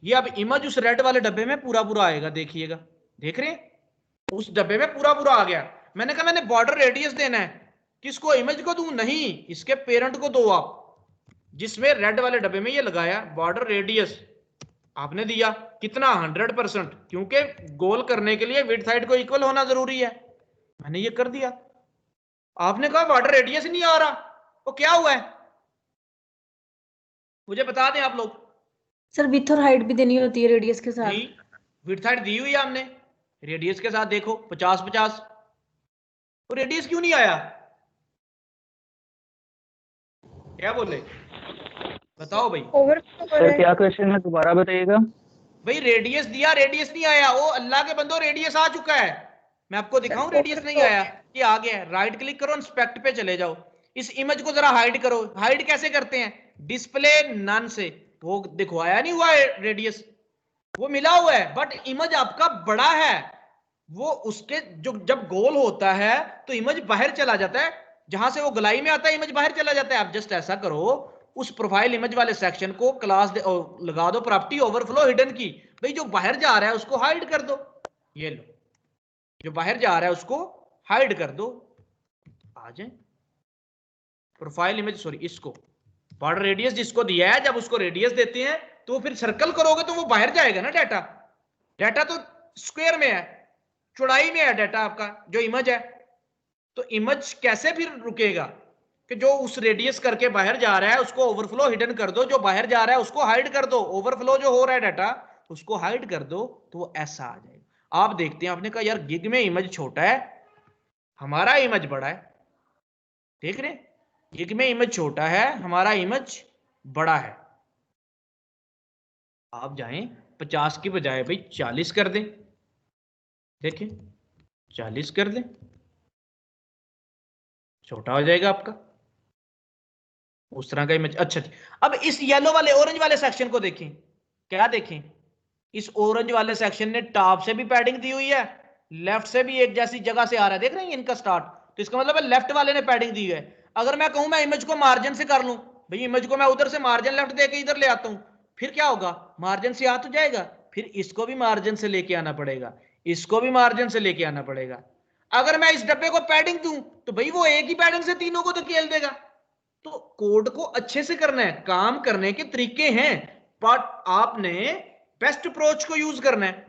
Speaker 1: ये अब इमेज उस रेड वाले डब्बे में पूरा पूरा आएगा, देखिएगा, देख रहे हैं, उस डब्बे में पूरा पूरा आ गया। मैंने कहा मैंने बॉर्डर रेडियस देना है, किसको, इमेज को दूं? नहीं, इसके पेरेंट को दो आप, जिसमें रेड वाले डब्बे में ये लगाया बॉर्डर रेडियस आपने दिया कितना, 100%, क्योंकि गोल करने के लिए विड्थ हाइट को इक्वल होना जरूरी है। मैंने ये कर दिया। आपने कहा बॉर्डर रेडियस नहीं आ रहा, तो क्या हुआ है मुझे बता दें आप लोग।
Speaker 2: सर विथ और हाइट भी देनी होती है रेडियस के साथ।
Speaker 1: विड्थ हाइट दी हुई है हमने, रेडियस के साथ देखो 50-50, तो रेडियस क्यों नहीं आया? क्या बोले, बताओ भाई।
Speaker 7: सर क्या क्वेश्चन है, दोबारा बताइएगा।
Speaker 1: भाई रेडियस दिया, रेडियस नहीं आया। ओ अल्लाह के बंदो, रेडियस आ चुका है, मैं आपको दिखाऊं रेडियस नहीं आया, ये आ गया है। राइट क्लिक करो, इंस्पेक्ट पे चले जाओ, इस इमेज को जरा हाइड करो। हाइड कैसे करते हैं? डिस्प्ले नन से, वो देखो आया नहीं हुआ है रेडियस, वो मिला हुआ है, बट इमेज आपका बड़ा है। वो उसके जो जब गोल होता है तो इमेज बाहर चला जाता है, जहां से वो गलाई में आता है इमेज बाहर चला जाता है। आप जस्ट ऐसा करो, उस प्रोफाइल इमेज वाले सेक्शन को क्लास लगा दो प्रॉपर्टी ओवरफ्लो हिडन की, भाई जो बाहर जा रहा है उसको हाइड कर दो। ये लो, जो बाहर जा रहा है उसको हाइड कर दो। आ जाए प्रोफाइल इमेज, सॉरी इसको बॉर्डर रेडियस जिसको दिया है, जब उसको रेडियस देते हैं तो फिर सर्कल करोगे तो वो बाहर जाएगा ना डाटा। डाटा तो स्क्वायर में है, चौड़ाई में है डाटा आपका जो इमेज है, तो इमेज कैसे फिर रुकेगा कि जो उस रेडियस करके बाहर जा रहा है उसको ओवरफ्लो हिडन कर दो, जो बाहर जा रहा है उसको हाइड कर दो। ओवरफ्लो जो हो रहा है डाटा उसको हाइड कर दो, तो वो ऐसा आ जाएगा। आप देखते हैं, आपने कहा यार गिग में इमेज छोटा है, हमारा इमेज बड़ा है, देख रहे हैं, गिग में इमेज छोटा है, हमारा इमेज बड़ा है। आप जाएं 50 की बजाय भाई 40 कर दें, देखें 40 कर दें, छोटा हो जाएगा आपका उस तरह का इमेज। अच्छा जी, अब इस येलो वाले ऑरेंज वाले सेक्शन को देखें, क्या देखें, इस ऑरेंज वाले सेक्शन ने टॉप से भी पैडिंग दी हुई है, लेफ्ट से भी एक जैसी जगह से आ रहा है, देख रहे हैं इनका स्टार्ट, तो इसका मतलब है लेफ्ट वाले ने पैडिंग दी है। अगर मैं कहूं मैं इमेज को मार्जिन से कर लूं, भाई इमेज को मैं उधर से मार्जिन लेफ्ट देके इधर ले आता हूं, फिर क्या होगा, मार्जिन से आ तो जाएगा, फिर इसको भी मार्जिन से लेके आना पड़ेगा, इसको भी मार्जिन से लेके आना पड़ेगा। अगर मैं इस डब्बे को पैडिंग दूं तो भाई वो एक ही पैडिंग से तीनों को धकेल देगा। तो कोड को अच्छे से करना है, काम करने के तरीके हैं, बट आपने बेस्ट अप्रोच को यूज करना है।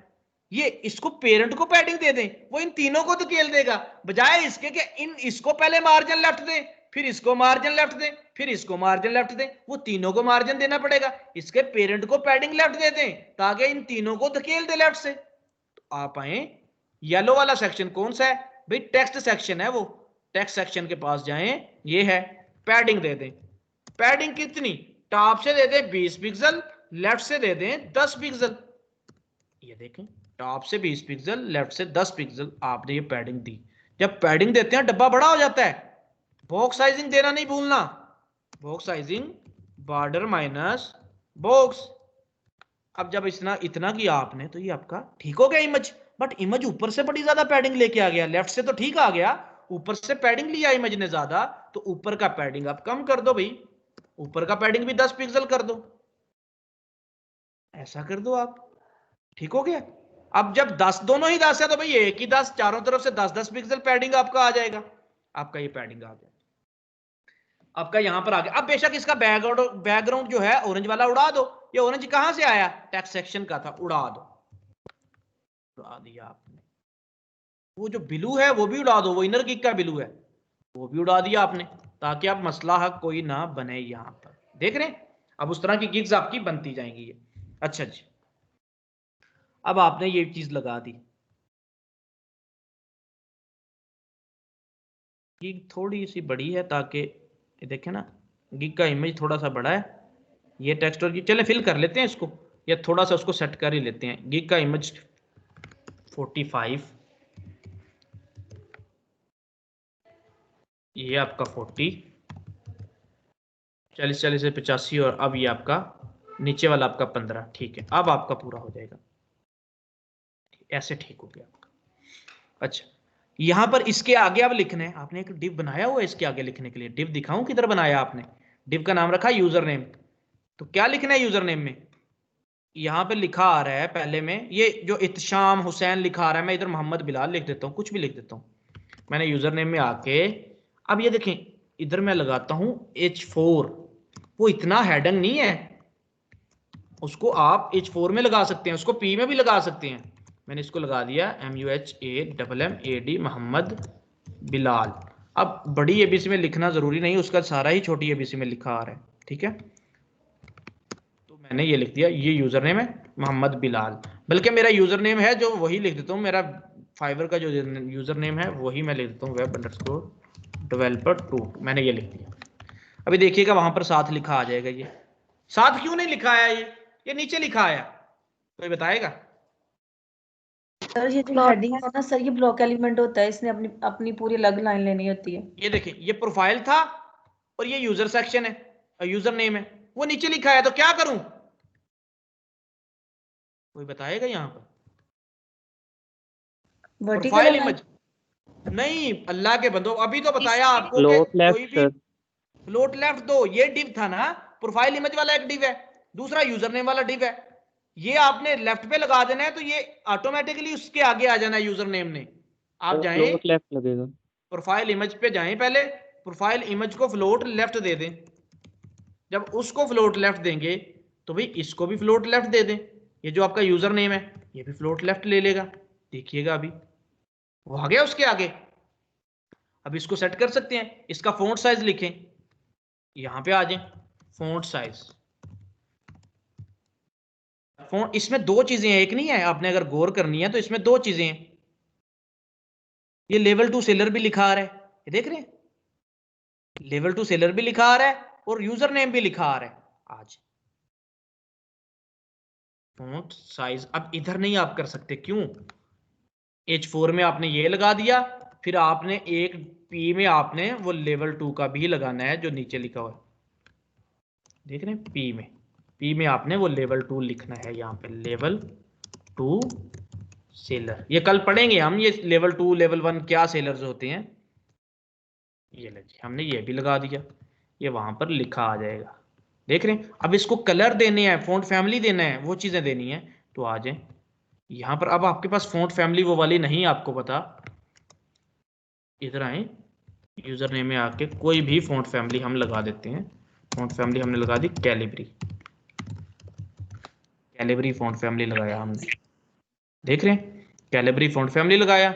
Speaker 1: ये इसको पेरेंट को पैडिंग दे दें, वो इन तीनों को धकेल देगा, बजाय इसके कि इन इसको पहले मार्जिन लेफ्ट दें, फिर इसको मार्जिन लेफ्ट दें, फिर इसको मार्जिन लेफ्ट दें, वो तीनों को मार्जिन देना पड़ेगा। इसके पेरेंट को पैडिंग लेफ्ट दे दें ताकि इन तीनों को धकेल दे लेफ्ट से। तो आप आए, येलो वाला सेक्शन कौन सा है भाई, टेक्स्ट सेक्शन है, वो टेक्स्ट सेक्शन के पास जाएं, ये है, पैडिंग दे दें। पैडिंग कितनी, टॉप से दे दें 20 पिक्सल, लेफ्ट से दे दें 10 पिक्सल। ये देखें, टॉप से 20 पिक्सल, लेफ्ट से 10 पिक्सल, आपने ये पैडिंग दी। जब पैडिंग देते हैं डब्बा बड़ा हो जाता है। बॉक्स साइजिंग देना नहीं भूलना, box sizing border minus box. अब जब इतना किया आपने तो ये आपका ठीक हो गया इमेज, बट इमेज ऊपर से बड़ी ज्यादा पैडिंग लेके आ गया, लेफ्ट से तो ठीक आ गया, ऊपर से पैडिंग लिया इमेज ने ज्यादा, तो ऊपर का पैडिंग आप कम कर दो भाई, ऊपर का पैडिंग भी 10 पिक्सल कर दो, ऐसा कर दो आप, ठीक हो गया। अब जब 10 दोनों ही 10 है तो भाई एक ही 10, चारों तरफ से 10-10 पिक्सल पैडिंग आपका आ जाएगा, आपका ये पैडिंग आ गया, आपका यहां पर आ गया। अब बेशक इसका बैकग्राउंड जो है ऑरेंज वाला उड़ा दो, ये ऑरेंज कहां से आया, टेक्स्ट सेक्शन का था, उड़ा दो, उड़ा दिया आपने। वो जो ब्लू है वो भी उड़ा दो, वो इनर गिग का ब्लू है वो भी उड़ा दिया आपने, ताकि अब मसला हक कोई ना बने यहां पर, देख रहे हैं। अब उस तरह की गिग्स आपकी बनती जाएंगी ये। अच्छा जी, अब आपने ये चीज लगा दी, गिग थोड़ी सी बड़ी है ताकि देखें ना, गिग का इमेज थोड़ा सा बड़ा है, ये टेक्स्ट और चले फिल कर लेते हैं इसको, या थोड़ा सा उसको सेट कर ही लेते हैं। गिग का इमेज 45, ये आपका 40, 40 से 85, और अब ये आपका नीचे वाला आपका 15, ठीक है। अब आपका पूरा हो जाएगा, ऐसे ठीक हो गया आपका। अच्छा, यहां पर इसके आगे अब लिखना है, आपने एक डिव बनाया हुआ है इसके आगे लिखने के लिए, डिव दिखाऊं किधर बनाया आपने, डिव का नाम रखा यूजर नेम, तो क्या लिखना है यूजर नेम में, यहाँ पे लिखा आ रहा है पहले में, ये जो इत्शाम हुसैन लिखा आ रहा है, मैं इधर मोहम्मद बिलाल लिख देता हूँ, कुछ भी लिख देता हूँ मैंने यूजर नेम में आके। अब ये देखें इधर मैं लगाता हूँ H4, वो इतना हेडिंग नहीं है, उसको आप H4 में लगा सकते हैं, उसको P में भी लगा सकते हैं। मैंने इसको लगा दिया MUHAMMAD मोहम्मद बिलाल। अब बड़ी एबीसी में लिखना जरूरी नहीं, उसका सारा ही छोटी एबीसी में लिखा आ रहा है, ठीक है। तो मैंने ये लिख दिया, ये यूजर नेम है मोहम्मद बिलाल, बल्कि मेरा यूजर नेम है जो वही लिख देता हूँ, मेरा फाइवर का जो यूजर नेम है वही मैं लिख देता हूँ, web_developer2, मैंने ये लिख दिया। अभी देखिएगा वहां पर साथ लिखा आ जाएगा, ये साथ क्यों नहीं लिखा आया, ये नीचे लिखा आया, कोई बताएगा?
Speaker 2: सर ये जो हेडिंग है ना सर, ये ब्लॉक एलिमेंट होता है, इसने अपनी अपनी पूरी अलग लाइन लेनी होती है।
Speaker 1: ये देखिए, ये प्रोफाइल था और ये यूजर सेक्शन है, यूजर नेम है, वो नीचे लिखा है, तो क्या करूं? कोई बताएगा यहाँ पर? प्रोफाइल इमेज नहीं, अल्लाह के बंदो, अभी तो बताया आपको कि कोई भी फ्लोट लेफ्ट दो, ये डिव था ना, प्रोफाइल इमेज वाला एक डिव है, दूसरा यूजर नेम वाला डिव है, ये आपने लेफ्ट पे लगा देना है, तो ये ऑटोमेटिकली उसके आगे आ जाना है यूजर नेम ने। आप जाएं
Speaker 5: लेफ्ट लगेगा,
Speaker 1: प्रोफाइल इमेज पे जाएं, पहले प्रोफाइल इमेज को फ्लोट लेफ्ट दे दें, जब उसको फ्लोट लेफ्ट देंगे तो भाई इसको भी फ्लोट लेफ्ट दे दें, ये जो आपका यूजर नेम है ये भी फ्लोट लेफ्ट ले लेगा, देखिएगा अभी वो आ गया उसके आगे। अब इसको सेट कर सकते हैं, इसका फॉन्ट साइज लिखें, यहां पे आ जाएं, फॉन्ट साइज, फॉन्ट, इसमें दो चीजें हैं, एक नहीं है, आपने अगर गौर करनी है तो इसमें दो चीजें हैं, ये लेवल 2 सेलर भी लिखा आ रहा है, ये देख रहे हैं, लेवल 2 सेलर भी लिखा आ रहा है और यूजर नेम भी लिखा आ रहा है। आज फॉन्ट साइज अब इधर नहीं आप कर सकते, क्यों? H4 में आपने ये लगा दिया, फिर आपने एक P में आपने वो लेवल 2 का भी लगाना है जो नीचे लिखा हुआ है, देख रहे हैं, P में आपने वो लेवल 2 लिखना है, यहाँ पे लेवल 2 सेलर, ये कल पढ़ेंगे हम, ये लेवल 2 लेवल 1 क्या सेलर्स होते हैं। ये लीजिए हमने ये भी लगा दिया, ये वहां पर लिखा आ जाएगा, देख रहे हैं। अब इसको कलर देने हैं, फॉन्ट फैमिली देना है, वो चीजें देनी है, तो आ जाए यहां पर। अब आपके पास फॉन्ट फैमिली वो वाली नहीं आपको पता, इधर आए, यूजर नेम में आके कोई भी फॉन्ट फैमिली हम लगा देते हैं, फॉन्ट फैमिली हमने लगा दी कैलिबरी, कैलिबरी फॉन्ट फैमिली लगाया हमने, देख रहे हैं, कैलिबरी फॉन्ट फैमिली लगाया,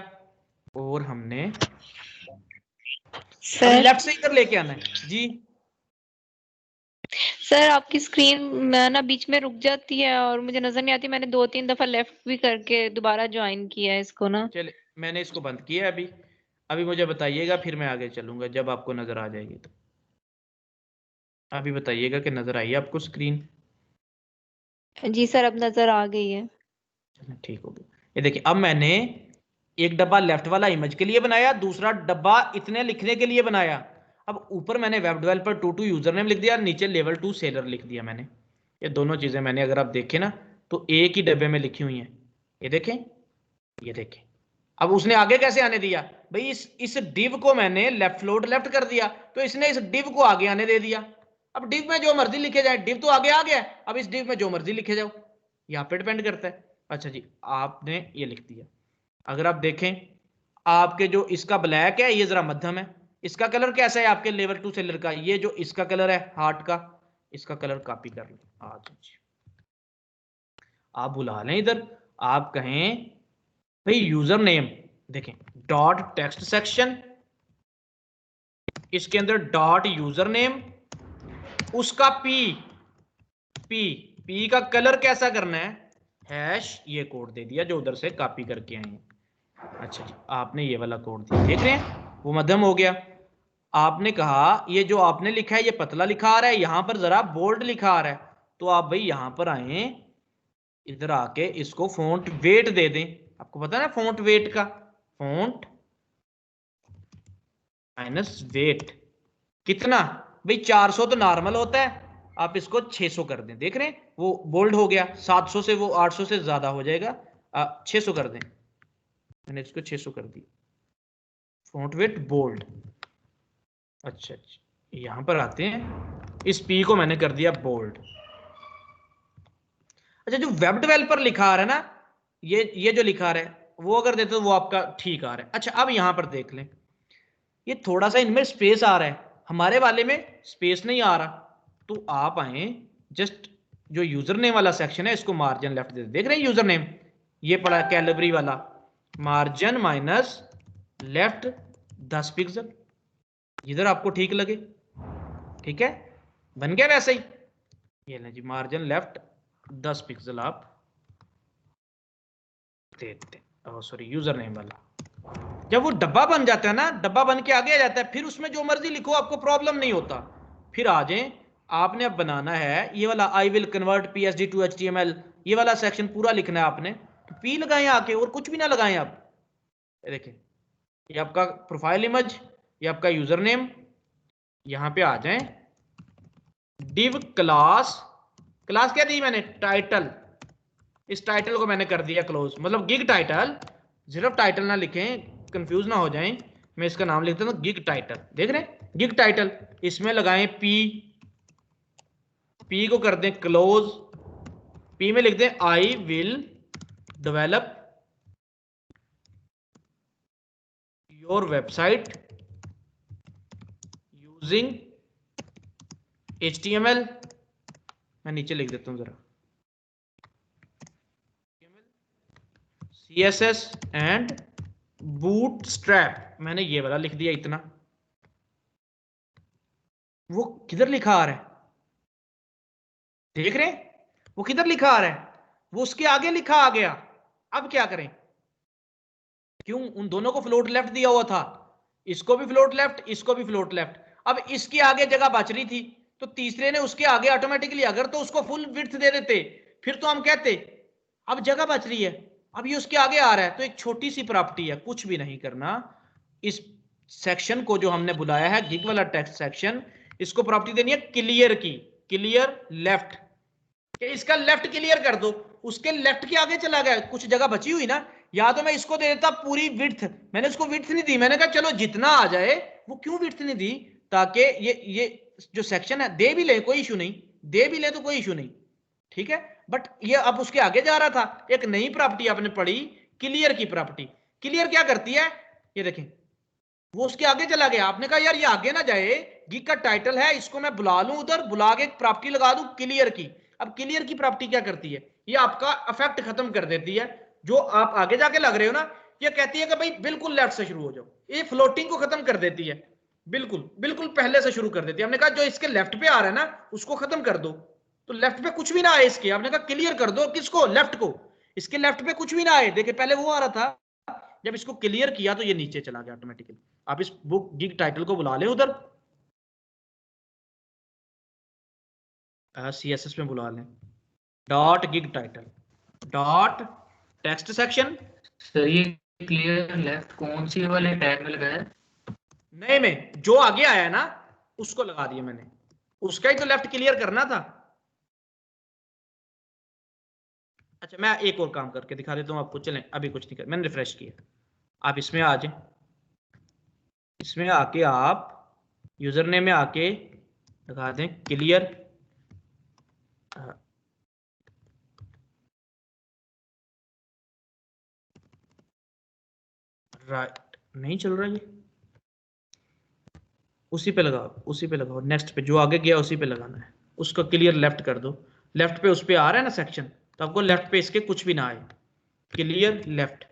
Speaker 1: और हमने
Speaker 8: सर
Speaker 1: लेफ्ट से इधर लेके आना है जी।
Speaker 8: सर आपकी स्क्रीन ना बीच में रुक जाती है और मुझे नजर नहीं आती, मैंने 2-3 दफा लेफ्ट भी करके दोबारा ज्वाइन किया है इसको ना।
Speaker 1: चले, मैंने इसको बंद किया अभी, अभी मुझे बताइएगा, फिर मैं आगे चलूंगा जब आपको नजर आ जाएगी, तो अभी बताइएगा कि नजर आई आपको स्क्रीन?
Speaker 8: जी सर अब नजर आ गई है।
Speaker 1: ठीक हो गया। ये देखिए, अब मैंने एक डब्बा लेफ्ट वाला इमेज के लिए बनाया, दूसरा डब्बा इतने लिखने के लिए बनाया। अब ऊपर मैंने वेब डेवलपर 2 यूजर नेम लिख दिया, नीचे लेवल 2 सेलर लिख दिया मैंने। ये दोनों चीजें मैंने, अगर आप देखें ना, तो एक ही डब्बे में लिखी हुई हैं, ये देखें, ये देखें। अब उसने आगे कैसे आने दिया भाई, इस डिव को मैंने लेफ्ट फ्लोट लेफ्ट कर दिया, तो इसने इस डिव को आगे आने दे दिया। अब डिव में जो मर्जी लिखे जाए, डिव तो आगे आ गया, अब इस डिव में जो मर्जी लिखे जाओ, यहाँ पे डिपेंड करता है। अच्छा जी, आपने ये लिख दिया, अगर आप देखें आपके जो इसका ब्लैक है ये जरा मध्यम है, इसका कलर कैसा है आपके लेवल 2 सेलर का, ये जो इसका कलर है हार्ट का, इसका कलर कॉपी कर लें। आप बुला लें इधर, आप कहें भाई यूजर नेम, देखें डॉट टेक्स्ट सेक्शन, इसके अंदर डॉट यूजर नेम, उसका पी का कलर कैसा करना है, हैश, ये कोड दे दिया जो उधर से कॉपी करके आए हैं। अच्छा जी, आपने ये वाला कोड दिया, देख रहे हैं वो मध्यम हो गया। आपने कहा ये जो आपने लिखा है ये पतला लिखा आ रहा है, यहां पर जरा बोल्ड लिखा आ रहा है, तो आप भाई यहां पर आए, इधर आके इसको फॉन्ट वेट दे दें। आपको पता है ना फॉन्ट वेट का, फॉन्ट माइनस वेट कितना भाई, 400 तो नॉर्मल होता है, आप इसको 600 कर दें, देख रहे हैं वो बोल्ड हो गया, 700 से वो 800 से ज्यादा हो जाएगा, 600 कर दें, मैंने इसको 600 कर दी, फॉन्ट वेट बोल्ड। अच्छा अच्छा, यहां पर आते हैं, इस पी को मैंने कर दिया बोल्ड। अच्छा जो वेब डेवलपर लिखा आ रहा है ना, ये जो लिखा आ रहा है वो अगर देते तो वो आपका ठीक आ रहा है। अच्छा अब यहां पर देख लें, ये थोड़ा सा इनमें स्पेस आ रहा है, हमारे वाले में स्पेस नहीं आ रहा। तो आप आए जस्ट जो यूजर नेम वाला सेक्शन है इसको मार्जिन लेफ्ट दे देख रहे हैं, यूजर नेम ये पड़ा कैलिबरी वाला, मार्जिन माइनस लेफ्ट 10 पिक्सल, इधर आपको ठीक लगे। ठीक है, बन गया वैसे ही। ये लें जी, मार्जिन लेफ्ट 10 पिक्सल आप देते, सॉरी यूजर नेम वाला। जब वो डब्बा बन जाता है ना, डब्बा बन के आगे आ जाता है, फिर उसमें जो मर्जी लिखो आपको प्रॉब्लम नहीं होता। फिर आ जाए, आपने अब बनाना है ये वाला I will convert PSD to HTML, ये वाला सेक्शन पूरा लिखना है आपने। तो पी लगाएं आके और कुछ भी ना लगाएं आप। देखें ये आपका प्रोफाइल इमेज, ये आपका यूजर नेम, यहां पे आ जाएं डिव क्लास, क्लास क्या दी मैंने, टाइटल। इस टाइटल को मैंने कर दिया क्लोज, मतलब गिग टाइटल, सिर्फ टाइटल ना लिखें, कंफ्यूज ना हो जाएं। मैं इसका नाम लिख देता हूं गिग टाइटल, देख रहे हैं गिग टाइटल। इसमें लगाएं पी, पी को कर दें क्लोज, पी में लिख दें I will develop your website using HTML। मैं नीचे लिख देता हूं जरा, CSS एंड बूटस्ट्रैप, मैंने ये वाला लिख दिया इतना। वो किधर लिखा आ रहा है, देख रहे हैं वो किधर लिखा आ रहा है, वो उसके आगे लिखा आ गया। अब क्या करें, क्यों उन दोनों को फ्लोट लेफ्ट दिया हुआ था, इसको भी फ्लोट लेफ्ट, इसको भी फ्लोट लेफ्ट। अब इसके आगे जगह बच रही थी तो तीसरे ने उसके आगे ऑटोमेटिकली, अगर तो उसको फुल विड्थ दे देते फिर तो हम कहते अब जगह बच रही है, अब ये उसके आगे आ रहा है। तो एक छोटी सी प्रॉपर्टी है, कुछ भी नहीं करना, इस सेक्शन को जो हमने बुलाया है गिग वाला टेक्स्ट सेक्शन, इसको प्रॉपर्टी देनी है क्लियर की, क्लियर लेफ्ट, इसका लेफ्ट क्लियर कर दो। उसके लेफ्ट के आगे चला गया, कुछ जगह बची हुई ना, या तो मैं इसको दे देता पूरी विड्थ, मैंने इसको विड्थ नहीं दी, मैंने कहा चलो जितना आ जाए। वो क्यों विड्थ नहीं दी, ताकि ये जो सेक्शन है दे भी ले कोई इशू नहीं, दे भी ले तो कोई इशू नहीं, ठीक है। बट ये अब उसके आगे जा रहा था, एक नई प्रॉपर्टी आपने पढ़ी क्लियर की प्रॉपर्टी। क्लियर क्या करती है, ये देखें वो उसके आगे चला गया, आपने कहा यार ये आगे ना जाए, गिग का टाइटल है, इसको मैं बुला लूं उधर, बुला के एक प्रॉपर्टी लगा दूं क्लियर की। अब क्लियर की प्रॉपर्टी क्या करती है, ये आपका इफेक्ट खत्म कर देती है। जो आप आगे जाके लग रहे हो ना, ये कहती है कि भाई बिल्कुल लेफ्ट से शुरू हो जाओ, ये फ्लोटिंग को खत्म कर देती है, बिल्कुल बिल्कुल पहले से शुरू कर देती है। हमने कहा जो इसके लेफ्ट पे आ रहा है ना उसको खत्म कर दो, तो लेफ्ट पे कुछ भी ना आए इसके, आपने कहा क्लियर कर दो किसको, लेफ्ट को, इसके लेफ्ट पे कुछ भी ना आए। देखिए पहले वो आ रहा था, जब इसको क्लियर किया तो ये नीचे चला गया ऑटोमेटिकली। आप इस बुक गिग टाइटल को बुला लें उधर, CSS में बुला लें dot gig title dot text section.
Speaker 9: Sir ये क्लियर लेफ्ट कौन सी वाले टैग में लगाया है?
Speaker 1: नए में जो आगे आया है ना उसको लगा दिया मैंने, उसका ही तो लेफ्ट क्लियर करना था। अच्छा मैं एक और काम करके दिखा देता हूं आपको, चलें अभी कुछ नहीं कर, मैंने रिफ्रेश किया। आप इसमें आ जाए, इसमें आके आप यूजर नेम में आके लगा दें क्लियर, राइट नहीं चल रहा ये, उसी पे लगाओ, उसी पे लगाओ, नेक्स्ट पे जो आगे गया उसी पे लगाना है, उसको क्लियर लेफ्ट कर दो। लेफ्ट पे उस पे आ रहा है ना सेक्शन, तो आपको लेफ्ट पे इसके कुछ भी ना आए, क्लियर लेफ्ट।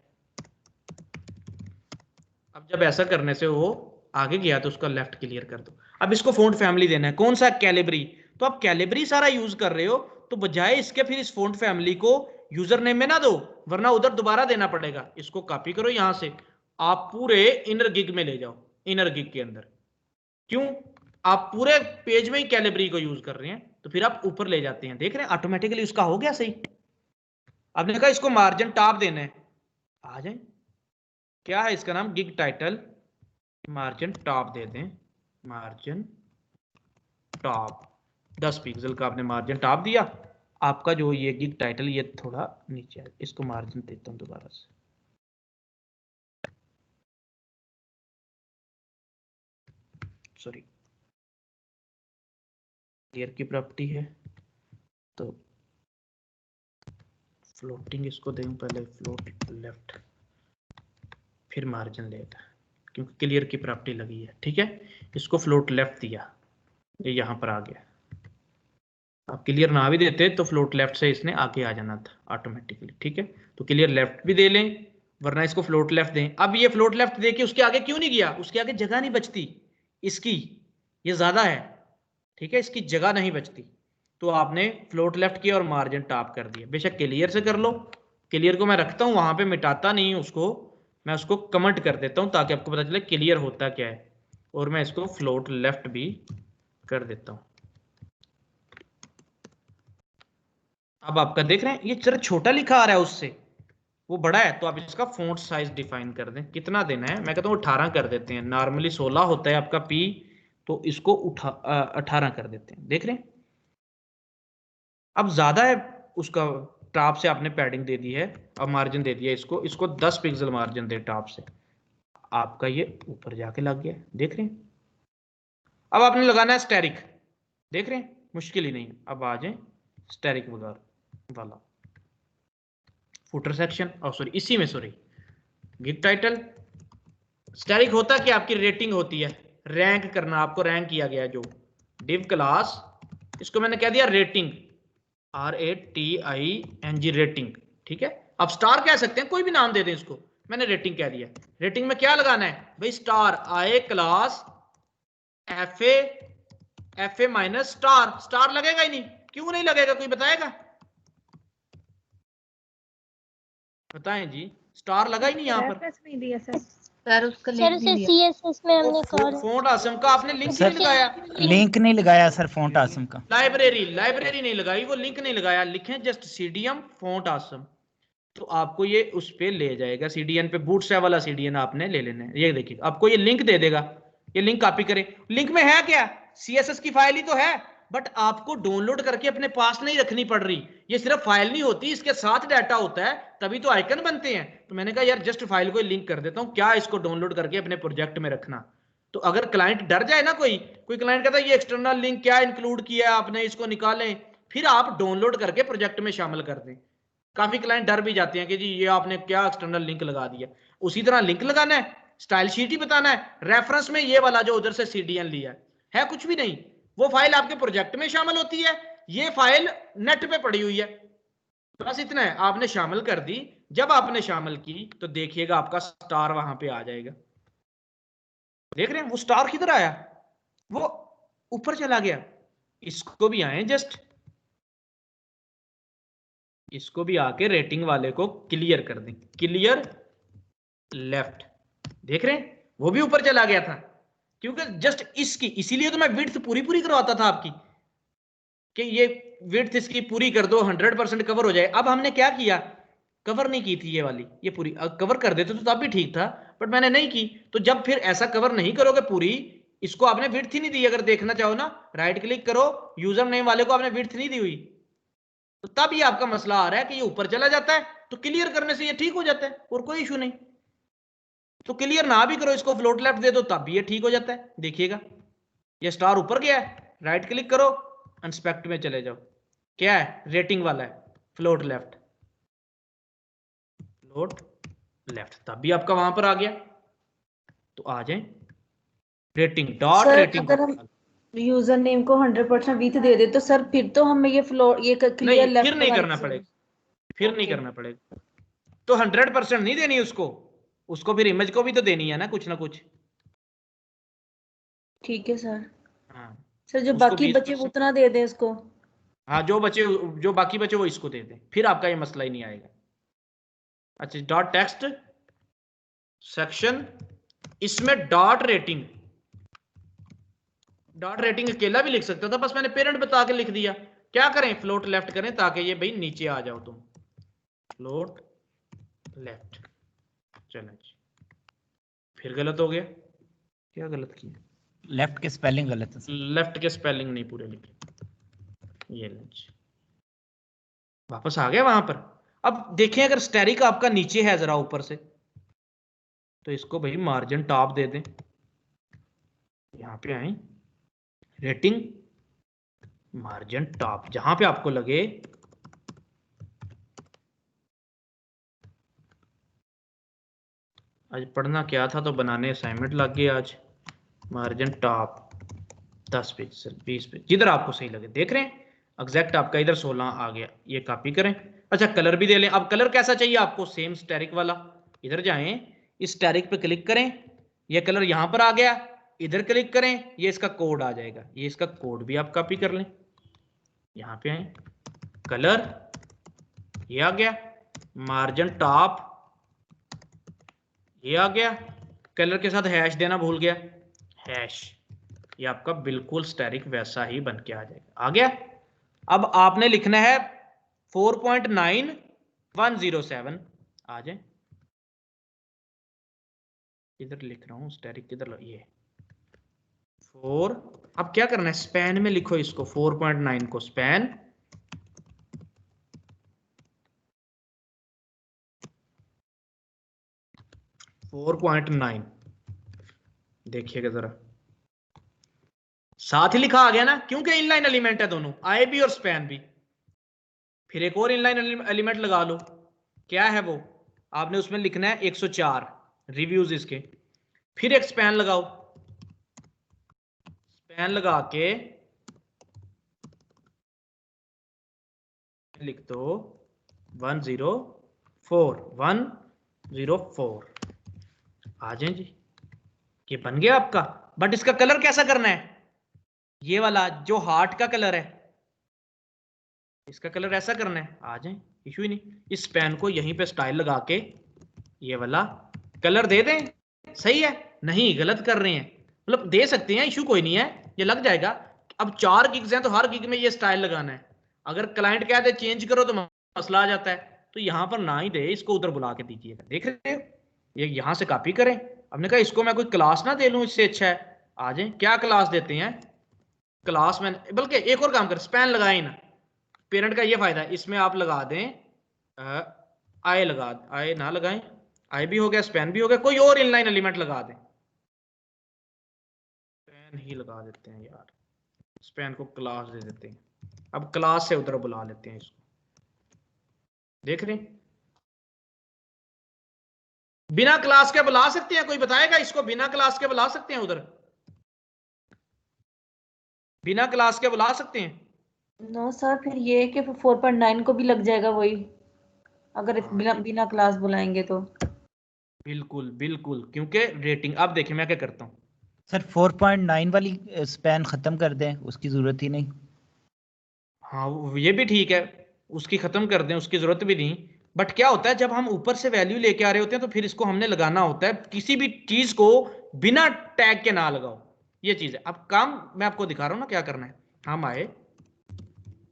Speaker 1: अब जब ऐसा करने से वो आगे गया तो उसका लेफ्ट क्लियर कर दो। अब इसको फ़ॉन्ट फैमिली देना है, कौन सा, कैलिबरी। तो आप कैलिबरी सारा यूज कर रहे हो, तो बजाय इसके फिर इस फ़ॉन्ट फैमिली को यूजर नेम में ना दो, वरना उधर दोबारा देना पड़ेगा। इसको कॉपी करो यहां से, आप पूरे इनर गिग में ले जाओ, इनर गिग के अंदर। क्यों, आप पूरे पेज में ही कैलिबरी को यूज कर रहे हैं, तो फिर आप ऊपर ले जाते हैं, देख रहे हैं ऑटोमेटिकली उसका हो गया सही। आपने कहा इसको मार्जिन टॉप देना है, आ जाए, क्या है इसका नाम, गिग टाइटल, मार्जिन टॉप दे दें, मार्जिन टॉप 10 पिक्सल का आपने मार्जिन टॉप दिया। आपका जो ये गिग टाइटल ये थोड़ा नीचे है, इसको मार्जिन देता हूं दोबारा से, सॉरी क्लियर की प्रॉपर्टी है तो फ्लोटिंग इसको दें पहले, फ्लोट लेफ्ट, फिर मार्जिन लेगा क्योंकि क्लियर की प्रॉपर्टी लगी है। ठीक है, इसको फ्लोट लेफ्ट दिया, ये यहाँ पर आ गया। आप क्लियर ना भी देते तो फ्लोट लेफ्ट से इसने आगे आ जाना था ऑटोमेटिकली। ठीक है, तो क्लियर लेफ्ट भी दे लें, वरना इसको फ्लोट लेफ्ट दें। अब ये फ्लोट लेफ्ट दे के उसके आगे क्यों नहीं गया, उसके आगे जगह नहीं बचती इसकी, ये ज्यादा है। ठीक है, इसकी जगह नहीं बचती, तो आपने फ्लोट लेफ्ट किया और मार्जिन टॉप कर दिया। बेशक क्लियर से कर लो, क्लियर को मैं रखता हूं वहां पे, मिटाता नहीं उसको, मैं उसको कमेंट कर देता हूं ताकि आपको पता चले क्लियर होता क्या है। और मैं इसको फ्लोट लेफ्ट भी कर देता हूं। अब आपका देख रहे हैं ये जरा छोटा लिखा आ रहा है उससे, वो बड़ा है, तो आप इसका फॉन्ट साइज डिफाइन कर दें, कितना देना है। मैं कहता हूँ 18 कर देते हैं, नॉर्मली 16 होता है आपका पी, तो इसको 18 कर देते हैं। देख रहे हैं अब ज्यादा है उसका, टॉप से आपने पैडिंग दे दी है, अब मार्जिन दे दिया इसको, इसको 10 पिक्सल मार्जिन दे टॉप से, आपका ये ऊपर जाके लग गया। देख रहे हैं, अब आपने लगाना है स्टैरिक, देख रहे हैं मुश्किल ही नहीं। अब आ जाए स्टैरिक वगैरह वाला फुटर सेक्शन, और सॉरी इसी में, सॉरी गिग टाइटल। स्टैरिक होता कि आपकी रेटिंग होती है, रैंक करना, आपको रैंक किया गया जो डिव क्लास, इसको मैंने कह दिया रेटिंग, RATING रेटिंग। ठीक है, अब स्टार कह सकते हैं, कोई भी नाम दे दें इसको, मैंने रेटिंग कह दिया। रेटिंग में क्या लगाना है भाई, स्टार आए class FA minus star, star लगेगा ही नहीं, क्यों नहीं लगेगा, कोई बताएगा, बताएं जी, स्टार लगा ही नहीं यहाँ पर।
Speaker 3: रेफरेंस नहीं दिया सर।
Speaker 2: सर उसका
Speaker 10: सर
Speaker 2: लिंक
Speaker 10: उसे
Speaker 2: नहीं दिया।
Speaker 10: सीएसएस में हमने कहा
Speaker 1: फोंट आसम का आपने लिंक ही नहीं लगाया,
Speaker 11: लिंक नहीं लगाया सर फोंट आसम का।
Speaker 1: लाइब्रेरी नहीं लगाई, वो लिंक नहीं लगाया, लिखें जस्ट CDM फोंट आसम, तो आपको ये उस पे ले जाएगा, CDN पे, बूटस्ट्रैप वाला CDN आपने ले लेना है। ये देखिए आपको ये लिंक दे देगा, ये लिंक कॉपी करें। लिंक में है क्या, CSS की फाइल ही तो है, बट आपको डाउनलोड करके अपने पास नहीं रखनी पड़ रही। ये सिर्फ फाइल नहीं होती, इसके साथ डाटा होता है, तभी तो आइकन बनते हैं। तो मैंने कहा यार जस्ट फाइल को लिंक कर देता हूं, क्या इसको डाउनलोड करके अपने प्रोजेक्ट में रखना। तो अगर क्लाइंट डर जाए ना, कोई क्लाइंट कहता है ये एक्सटर्नल लिंक क्या इंक्लूड किया है आपने, इसको निकालें, फिर आप डाउनलोड करके प्रोजेक्ट में शामिल कर दें। काफी क्लाइंट डर भी जाते हैं कि जी ये आपने क्या एक्सटर्नल लिंक लगा दिया। उसी तरह लिंक लगाना है, स्टाइल शीट ही बताना है, रेफरेंस में ये वाला जो उधर से CDN लिया है कुछ भी नहीं, वो फाइल आपके प्रोजेक्ट में शामिल होती है, ये फाइल नेट पे पड़ी हुई है, बस इतना है, आपने शामिल कर दी। जब आपने शामिल की तो देखिएगा आपका स्टार वहां पे आ जाएगा। देख रहे हैं वो स्टार किधर आया, वो ऊपर चला गया। इसको भी आए जस्ट, इसको भी आके रेटिंग वाले को क्लियर कर दें, क्लियर लेफ्ट। देख रहे हैं वो भी ऊपर चला गया था, क्योंकि जस्ट इसकी, इसीलिए तो मैं विड्थ पूरी करवाता था आपकी, कि ये विड्थ इसकी पूरी कर दो, 100% कवर हो जाए। अब हमने क्या किया, कवर नहीं की थी ये वाली, ये पूरी कवर कर देते तो तब भी ठीक था, बट मैंने नहीं की। तो जब फिर ऐसा कवर नहीं करोगे पूरी, इसको आपने विड्थ ही नहीं दी। अगर देखना चाहो ना, राइट क्लिक करो, यूजर नेम वाले को आपने विड्थ नहीं दी हुई, तो तब ये आपका मसला आ रहा है कि ये ऊपर चला जाता है। तो क्लियर करने से ये ठीक हो जाता है और कोई इशू नहीं। तो क्लियर ना भी करो, इसको फ्लोट लेफ्ट दे दो, तब भी ये ठीक हो जाता है। देखिएगा ये स्टार ऊपर गया है, राइट क्लिक करो, इंस्पेक्ट में चले जाओ, क्या है, रेटिंग वाला है, फ्लोट लेफ्ट, फ्लोट लेफ्ट, तब भी आपका वहां पर आ गया। तो आ जाए रेटिंग डॉट रेटिंग।
Speaker 2: अगर हम यूजर नेम को 100% विथ दे दे तो सर फिर तो हमें ये फ्लोट, ये क्लियर लेफ्ट
Speaker 1: फिर नहीं करना पड़ेगा, फिर नहीं करना पड़ेगा। तो 100% नहीं देनी उसको फिर इमेज को भी तो देनी है ना कुछ ना कुछ।
Speaker 2: ठीक है सर।
Speaker 1: हाँ
Speaker 2: सर जो बाकी बचे वो उतना दे दें उसको।
Speaker 1: हाँ जो बाकी बचे वो इसको दे दें, फिर आपका ये मसला ही नहीं आएगा। अच्छा डॉट टेक्स्ट सेक्शन, इसमें डॉट रेटिंग अकेला भी लिख सकता था, बस मैंने पेरेंट बता के लिख दिया। क्या करें, फ्लोट लेफ्ट करें ताकि ये भाई नीचे आ जाओ तुम, फ्लोट लेफ्ट। चलो जी, फिर गलत हो गया, क्या गलत किया,
Speaker 11: लेफ्ट के स्पेलिंग गलत है,
Speaker 1: लेफ्ट के स्पेलिंग नहीं पूरे लिखे। ये वापस आ गया वहां पर। अब देखें अगर स्टैरिक आपका नीचे है जरा ऊपर से, तो इसको भाई मार्जिन टॉप दे दें, यहां पे आए रेटिंग मार्जिन टॉप, जहां पे आपको लगे आज पढ़ना क्या था तो बनाने असाइनमेंट लग गए आज। मार्जिन टॉप 10 पिक्सल 20 पिक्सल जिधर आपको सही लगे। देख रहे हैं एग्जैक्ट आपका इधर 16 आ गया, ये कॉपी करें। अच्छा कलर भी दे लें। अब कलर कैसा चाहिए आपको? सेम स्टैरिक वाला। इधर जाएं, इस स्टैरिक पे क्लिक करें, ये कलर यहां पर आ गया, इधर क्लिक करें, ये इसका कोड आ जाएगा। ये इसका कोड भी आप कॉपी कर लें। यहां पे आए, कलर ये आ गया, मार्जिन टॉप ये आ गया, कलर के साथ हैश देना भूल गया, हैश। ये आपका बिल्कुल स्टैरिक वैसा ही बन के आ जाएगा। आ गया। अब आपने लिखना है 4.9107। आ जाए, इधर लिख रहा हूं स्टैरिक किधर, ये 4। अब क्या करना है, स्पैन में लिखो इसको, 4.9 को स्पैन, .9 देखिएगा जरा, साथ ही लिखा आ गया ना, क्योंकि इनलाइन एलिमेंट है दोनों, आई भी और स्पैन भी। फिर एक और इनलाइन एलिमेंट लगा लो, क्या है वो? आपने उसमें लिखना है 104 रिव्यूज इसके। फिर एक स्पैन लगाओ, स्पैन लगा के लिख दो 104 आ जाए जी। ये बन गया आपका। बट इसका कलर कैसा करना है? ये वाला जो हार्ट का कलर है, इसका कलर ऐसा करना है। आ जाए, इशू ही नहीं। इस पेन को यहीं पे स्टाइल लगा के ये वाला कलर दे दें। सही है? नहीं, गलत कर रहे हैं। मतलब दे सकते हैं, इशू कोई नहीं है, ये लग जाएगा। अब 4 गिग्स हैं तो हर गिग में ये स्टाइल लगाना है। अगर क्लाइंट कहते चेंज करो तो मसला आ जाता है, तो यहां पर ना ही दे, इसको उधर बुला के दीजिएगा। देख रहे हो, ये यहां से कॉपी करें। हमने कहा इसको मैं कोई क्लास ना दे लूं, इससे अच्छा है आ जाए क्या क्लास देते हैं, क्लास में। बल्कि एक और काम कर, स्पैन लगाए ना, पेरेंट का ये फायदा है, इसमें आप लगा दें आई, लगा आई ना लगाएं, आई भी हो गया, स्पैन भी हो गया, कोई और इनलाइन एलिमेंट लगा दें। स्पैन ही लगा देते हैं यार, स्पैन को क्लास दे देते हैं। अब क्लास से उधर बुला लेते हैं इसको। देख रहे हैं, बिना क्लास के बुला सकते हैं? कोई बताएगा इसको बिना क्लास के बुला सकते हैं? उधर बिना क्लास के बुला सकते हैं?
Speaker 2: नो सर, फिर ये कि 4.9 को भी लग जाएगा वही, अगर बिना क्लास बुलाएंगे तो। बिल्कुल
Speaker 1: बिल्कुल, क्योंकि रेटिंग। अब देखिए मैं क्या करता हूँ
Speaker 11: सर, 4.9 वाली स्पैन खत्म कर दें, उसकी जरूरत ही नहीं।
Speaker 1: हाँ ये भी ठीक है, उसकी खत्म कर दें, उसकी जरूरत भी नहीं। बट क्या होता है, जब हम ऊपर से वैल्यू लेके आ रहे होते हैं तो फिर इसको हमने लगाना होता है। किसी भी चीज को बिना टैग के ना लगाओ, ये चीज है। अब काम मैं आपको दिखा रहा हूं ना क्या करना है। हम आए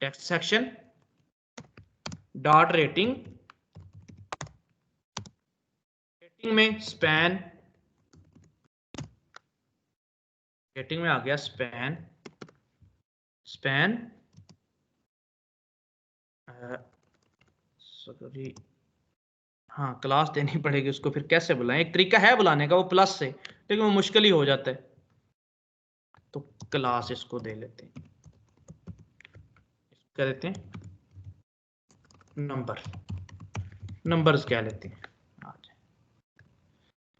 Speaker 1: text section dot rating, rating में स्पैन, रेटिंग में आ गया स्पैन, स्पैन सॉरी, हाँ क्लास देनी पड़ेगी उसको। फिर कैसे बुलाएं? एक तरीका है बुलाने का, वो प्लस से, लेकिन वो मुश्किल ही हो जाता है। तो क्लास इसको दे लेते हैं, क्या देते हैं? नंबर, नंबर्स क्या लेते हैं?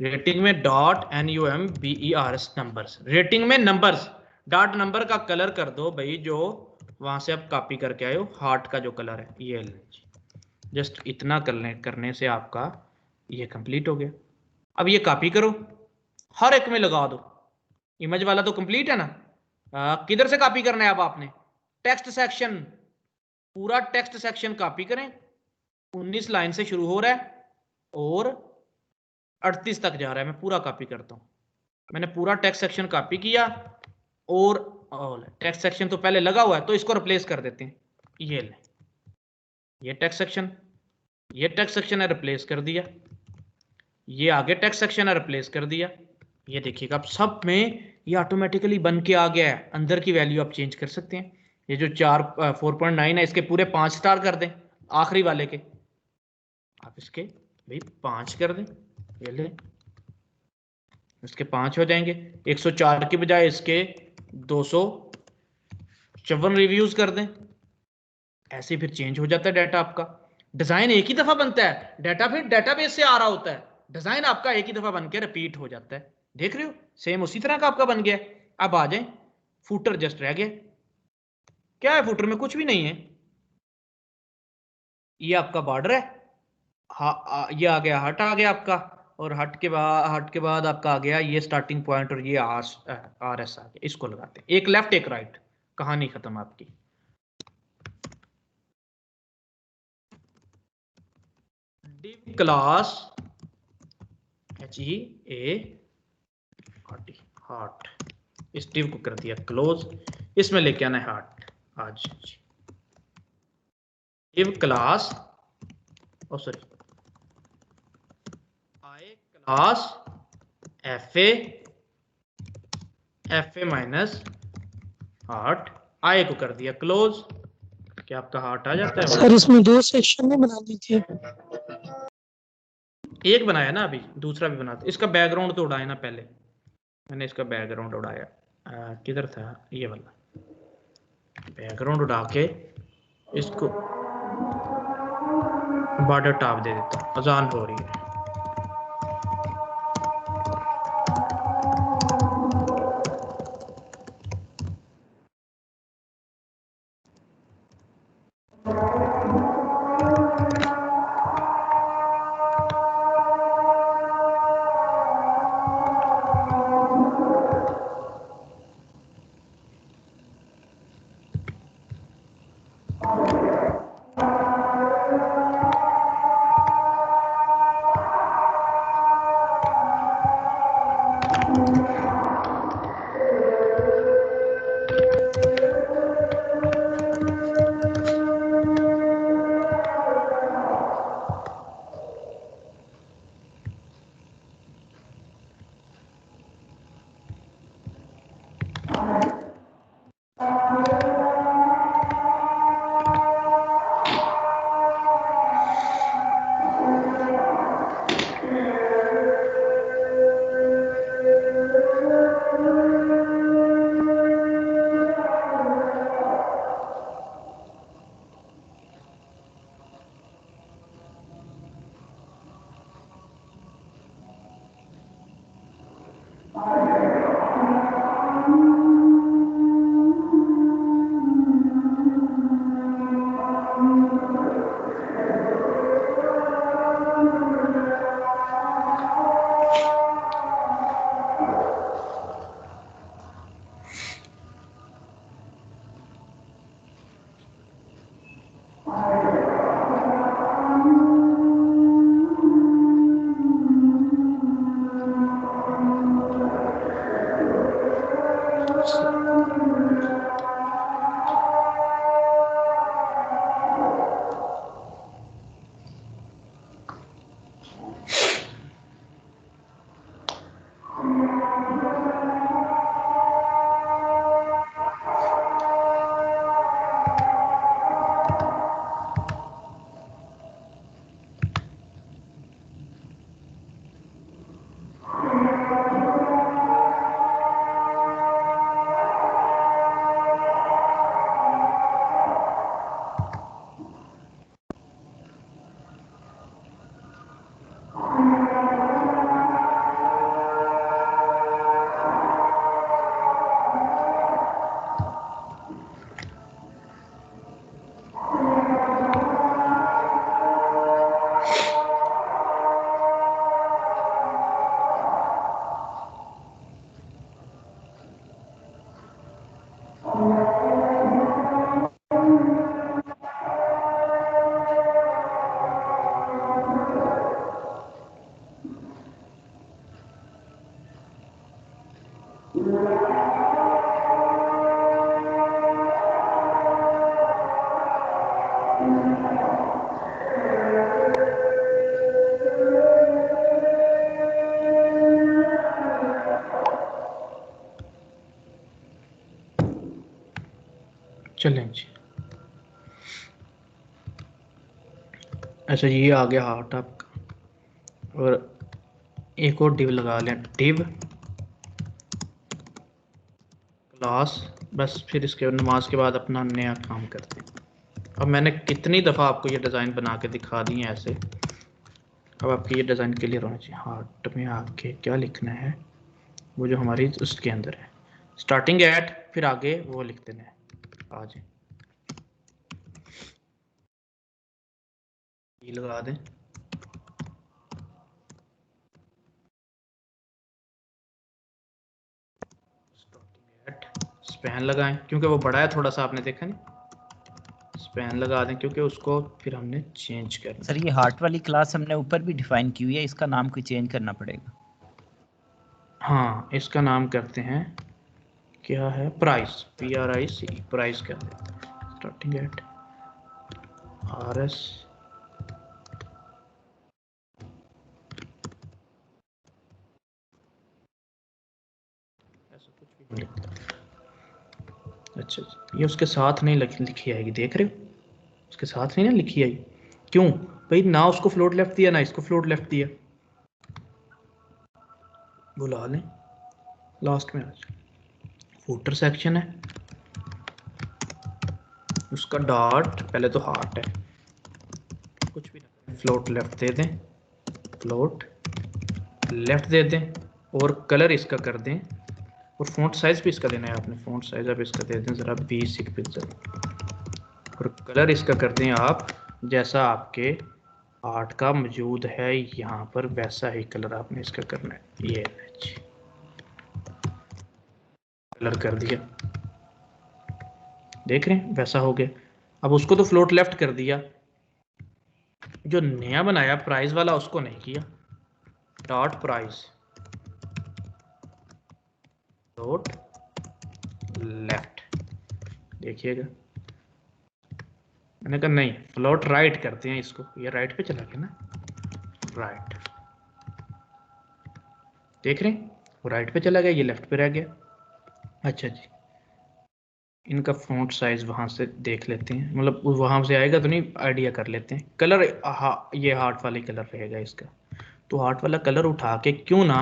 Speaker 1: रेटिंग में डॉट NUMBERS नंबर्स, रेटिंग में नंबर्स डॉट नंबर का कलर कर दो भाई, जो वहां से आप कॉपी करके आए हो, हार्ट का जो कलर है ये। जस्ट इतना करने से आपका ये कंप्लीट हो गया। अब ये कॉपी करो, हर एक में लगा दो। इमेज वाला तो कंप्लीट है ना। किधर से कॉपी करना है? अब आपने टेक्स्ट सेक्शन, पूरा टेक्स्ट सेक्शन कॉपी करें। 19 लाइन से शुरू हो रहा है और 38 तक जा रहा है। मैं पूरा कॉपी करता हूं। मैंने पूरा टेक्स्ट सेक्शन कॉपी किया और टेक्स्ट सेक्शन तो पहले लगा हुआ है, तो इसको रिप्लेस कर देते हैं। ये ले, ये टेक्स्ट सेक्शन, ये टेक्स्ट सेक्शन है, रिप्लेस कर दिया। ये आगे टेक्स्ट सेक्शन है, रिप्लेस कर दिया। ये देखिएगा अब सब में ये ऑटोमेटिकली बन के आ गया है। अंदर की वैल्यू आप चेंज कर सकते हैं। ये जो 4.9 है, इसके पूरे 5 स्टार कर दें, आखिरी वाले के आप इसके भाई 5 कर दें। ये ले, इसके 5 हो जाएंगे। 104 की बजाय इसके 254 रिव्यूज कर दें। ऐसे फिर चेंज हो जाता है डाटा आपका। डिजाइन एक ही दफा बनता है, डाटा फिर डेटाबेस से आ रहा होता है, डिजाइन आपका एक ही दफा बन के रिपीट हो जाता है, देख रहे हो, सेम उसी तरह का आपका बन गया। अब आ जाए, फुटर जस्ट रह गया। क्या है फुटर में? कुछ भी नहीं है। ये आपका बॉर्डर है, ये आ गया हट आ गया आपका, और हट के बाद आपका आ गया ये स्टार्टिंग पॉइंट, और ये आर एस आ गया। इसको लगाते हैं, एक लेफ्ट एक राइट, कहानी खत्म आपकी। डिव क्लास HEART, हार्ट, इस डिव को कर दिया क्लोज, इसमें लेके आना है हार्ट। आज div class sorry I class FA minus heart, I को कर दिया क्लोज। क्या आपका हार्ट आ जाता है?
Speaker 10: सर इसमें 2 सेक्शन में बना दीजिए।
Speaker 1: एक बनाया ना, अभी दूसरा भी बनाते। इसका बैकग्राउंड तो उड़ाया ना पहले, मैंने इसका बैकग्राउंड उड़ाया। किधर था ये वाला? बैकग्राउंड उड़ा के इसको बॉर्डर टॉप दे देता हूँ। अजान हो रही है। चलें जी। अच्छा ये आ गया हार्ट आपका, और एक और डिव लगा लें, डिव क्लास। बस फिर इसके नमाज के बाद अपना नया काम करते हैं। अब मैंने कितनी दफ़ा आपको ये डिज़ाइन बना के दिखा दी है ऐसे, अब आपकी ये डिज़ाइन क्लियर होना चाहिए। हार्ट में आके क्या लिखना है, वो जो हमारी उसके अंदर है, स्टार्टिंग एट, फिर आगे वो लिख देना है। आ जाए ये लगा दें, स्पैन लगाएं क्योंकि वो बड़ा है थोड़ा सा, आपने देखा नहीं, स्पैन लगा दें क्योंकि उसको फिर हमने चेंज करना।
Speaker 11: सर ये हार्ट वाली क्लास हमने ऊपर भी डिफाइन की हुई है, इसका नाम कोई चेंज करना पड़ेगा?
Speaker 1: हाँ, इसका नाम करते हैं, क्या है, प्राइस, PRIC, प्राइस कर देते हैं। स्टार्टिंग एट RS ऐसा कुछ भी नहीं लिखता। अच्छा, ये उसके साथ नहीं लिखी आएगी, देख रहे हो, उसके साथ नहीं ना लिखी आई। क्यों भाई, ना उसको फ्लोट लेफ्ट दिया ना इसको फ्लोट लेफ्ट दिया, बुला लें लास्ट में। आज फुटर सेक्शन है, उसका डॉट पहले तो हार्ट है, कुछ भी ना, फ्लोट लेफ्ट दे दें, फ्लोट लेफ्ट दे दें, और कलर इसका कर दें, और फ़ॉन्ट साइज भी इसका देना है आपने। फ़ॉन्ट साइज अब इसका दे दें ज़रा 20 पिक्सल, और कलर इसका कर दें आप जैसा आपके आर्ट का मौजूद है यहाँ पर, वैसा ही कलर आपने इसका करना है। ये कलर कर दिया, देख रहे हैं वैसा हो गया। अब उसको तो फ्लोट लेफ्ट कर दिया, जो नया बनाया प्राइस वाला उसको नहीं किया। डॉट प्राइस फ्लोट लेफ्ट, देखिएगा मैंने कहा नहीं, फ्लोट राइट करते हैं इसको, ये राइट पे चला गया ना, राइट, देख रहे हैं वो राइट पे चला गया, ये लेफ्ट पे रह गया। अच्छा जी, इनका फ़ॉन्ट साइज वहाँ से देख लेते हैं, मतलब वहाँ से आएगा तो नहीं, आइडिया कर लेते हैं। कलर ये हार्ट वाली कलर रहेगा इसका, तो हार्ट वाला कलर उठा के क्यों ना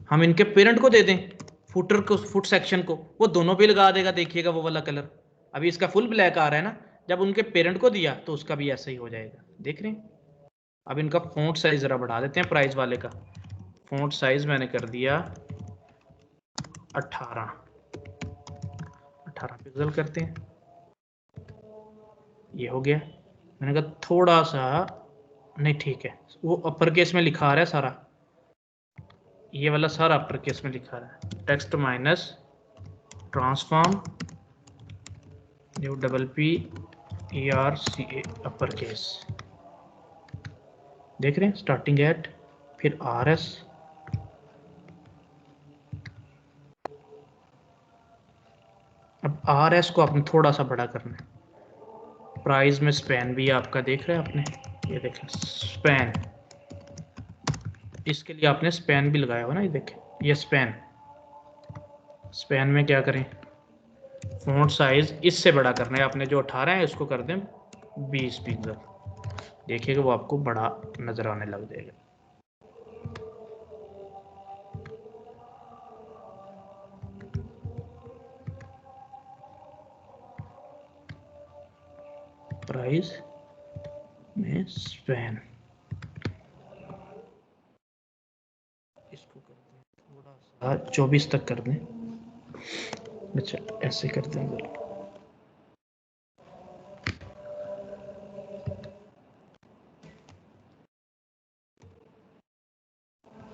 Speaker 1: हम इनके पेरेंट को दे दें, फुटर को, फुट सेक्शन को, वो दोनों पे लगा देगा, देखिएगा वो वाला कलर। अभी इसका फुल ब्लैक आ रहा है ना, जब उनके पेरेंट को दिया तो उसका भी ऐसा ही हो जाएगा, देख रहे हैं। अब इनका फ़ॉन्ट साइज ज़रा बढ़ा देते हैं, प्राइस वाले का फ़ॉन्ट साइज मैंने कर दिया 18 पिक्सल करते हैं, ये हो गया। मैंने कहा थोड़ा सा नहीं, ठीक है, वो अपर केस में लिखा आ रहा है सारा, ये वाला सारा अपर केस में लिखा रहा है, text minus transform PPERCA upper case, देख रहे हैं, स्टार्टिंग एट, फिर RS, अब RS को आपने थोड़ा सा बड़ा करना है। प्राइस में स्पैन भी आपका देख रहे हैं आपने, ये देखें स्पैन, इसके लिए आपने स्पैन भी लगाया हुआ ना, ये देखें, ये स्पैन में क्या करें, फ़ॉन्ट साइज इससे बड़ा करना है आपने, जो 18 है इसको कर दें 20 पिक्सल, देखिएगा वो आपको बड़ा नज़र आने लग जाएगा। प्राइस में स्पैन, इसको कर दें थोड़ा सा 24 तक कर दें। अच्छा ऐसे कर दें,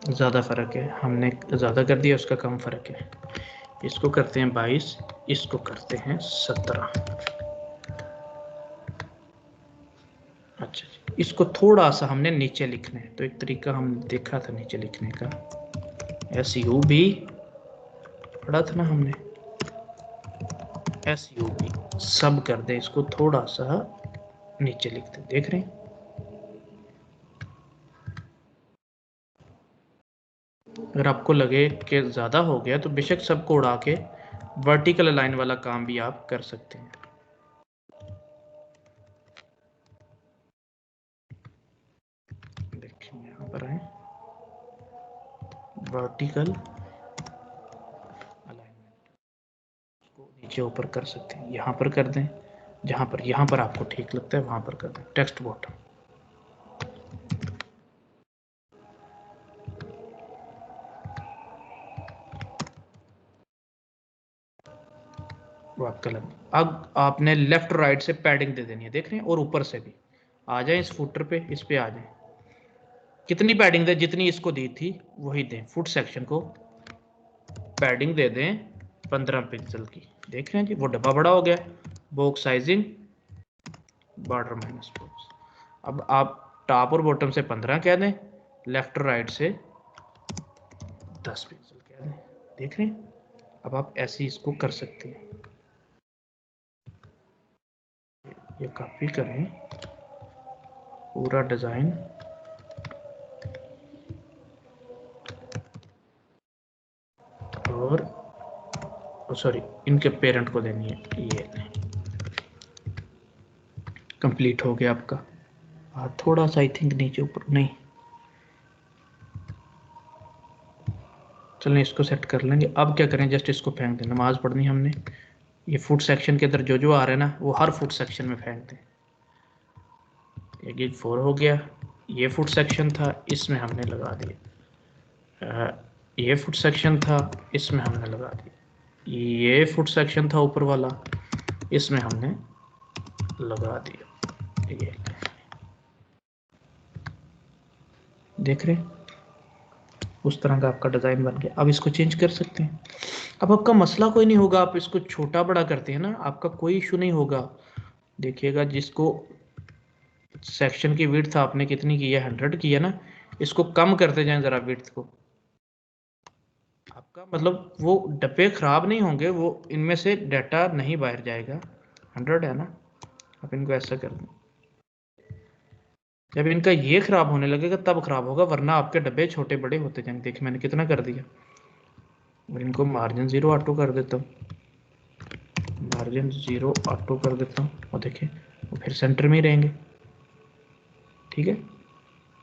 Speaker 1: ज़्यादा फ़र्क है, हमने ज़्यादा कर दिया, उसका कम फ़र्क है। इसको करते हैं 22, इसको करते हैं 17। अच्छा जी, इसको थोड़ा सा हमने नीचे लिखना है, तो एक तरीका हम देखा था नीचे लिखने का, SU भी पढ़ा था ना हमने, SU भी सब कर दे, इसको थोड़ा सा नीचे लिखते, देख रहे हैं। अगर आपको लगे कि ज़्यादा हो गया तो बेशक सबको उड़ा के वर्टिकल लाइन वाला काम भी आप कर सकते हैं। देखिए यहाँ पर है वर्टिकल अलाइनमेंट, उसको नीचे ऊपर कर सकते हैं, यहाँ पर कर दें, यहाँ पर आपको ठीक लगता है वहाँ पर कर दें। टेक्स्ट बॉटम कलम। अब आपने लेफ्ट राइट से पैडिंग दे देनी है, देख रहे हैं, और ऊपर से भी। आ जाए इस फुटर पे, इस पे आ जाए। कितनी पैडिंग दे, जितनी इसको दी थी वही दें। फुट सेक्शन को पैडिंग दे दें 15 पिक्सल की। देख रहे हैं जी, वो डब्बा बड़ा हो गया। Box sizing border minus box. अब आप टॉप और बॉटम से 15 कह दें, लेफ्ट और राइट से 10 पिक्सल कह दें। देख रहे हैं, अब आप ऐसे इसको कर सकते हैं। ये कॉपी करें पूरा डिजाइन, और सॉरी इनके पेरेंट को देनी है। ये कंप्लीट हो गया आपका। थोड़ा सा आई थिंक नीचे ऊपर नहीं, चलें इसको सेट कर लेंगे। अब क्या करें, जस्ट इसको फेंक दें। नमाज पढ़नी हमने, ये फुट सेक्शन के अंदर जो जो आ रहा है ना वो हर फुट सेक्शन में फेंक दें। ये गिग 4 हो गया। ये फुट सेक्शन था, इसमें हमने लगा दिया। ये फुट सेक्शन था, इसमें हमने लगा दिया। ये फुट सेक्शन था ऊपर वाला, इसमें हमने लगा दिया। ये देख रहे हैं, उस तरह का आपका डिज़ाइन बन गया। अब इसको चेंज कर सकते हैं। अब आपका मसला कोई नहीं होगा, आप इसको छोटा बड़ा करते हैं ना, आपका कोई इशू नहीं होगा। देखिएगा, जिसको सेक्शन की विड्थ आपने कितनी की है, 100 की है ना, इसको कम करते जाएं ज़रा विड्थ को। आपका मतलब वो डब्बे ख़राब नहीं होंगे, वो इनमें से डाटा नहीं बाहर जाएगा। 100 है ना, आप इनको ऐसा कर दें। जब इनका ये ख़राब होने लगेगा तब ख़राब होगा, वरना आपके डब्बे छोटे बड़े होते जाएंगे। देखिए मैंने कितना कर दिया। और इनको मार्जिन 0 ऑटो कर देता हूँ, मार्जिन 0 ऑटो कर देता हूँ, और देखिए वो फिर सेंटर में ही रहेंगे। ठीक है,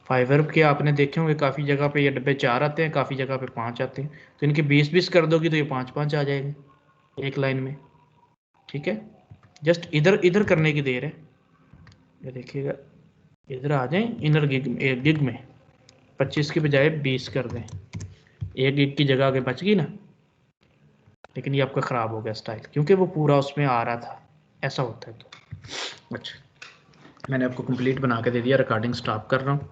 Speaker 1: फाइवर के आपने देखे होंगे काफ़ी जगह पे ये डब्बे 4 आते हैं, काफ़ी जगह पे 5 आते हैं। तो इनके 20-20 कर दोगी तो ये 5-5 आ जाएंगे एक लाइन में। ठीक है, जस्ट इधर इधर करने की देर है। ये देखिएगा, इधर आ जाएं इनर गिग में 25 की बजाय 20 कर दें। एक गिग की जगह आगे बच गई ना, लेकिन ये आपका ख़राब हो गया स्टाइल, क्योंकि वो पूरा उसमें आ रहा था। ऐसा होता है। तो अच्छा, मैंने आपको कंप्लीट बना के दे दिया। रिकॉर्डिंग स्टॉप कर रहा हूँ।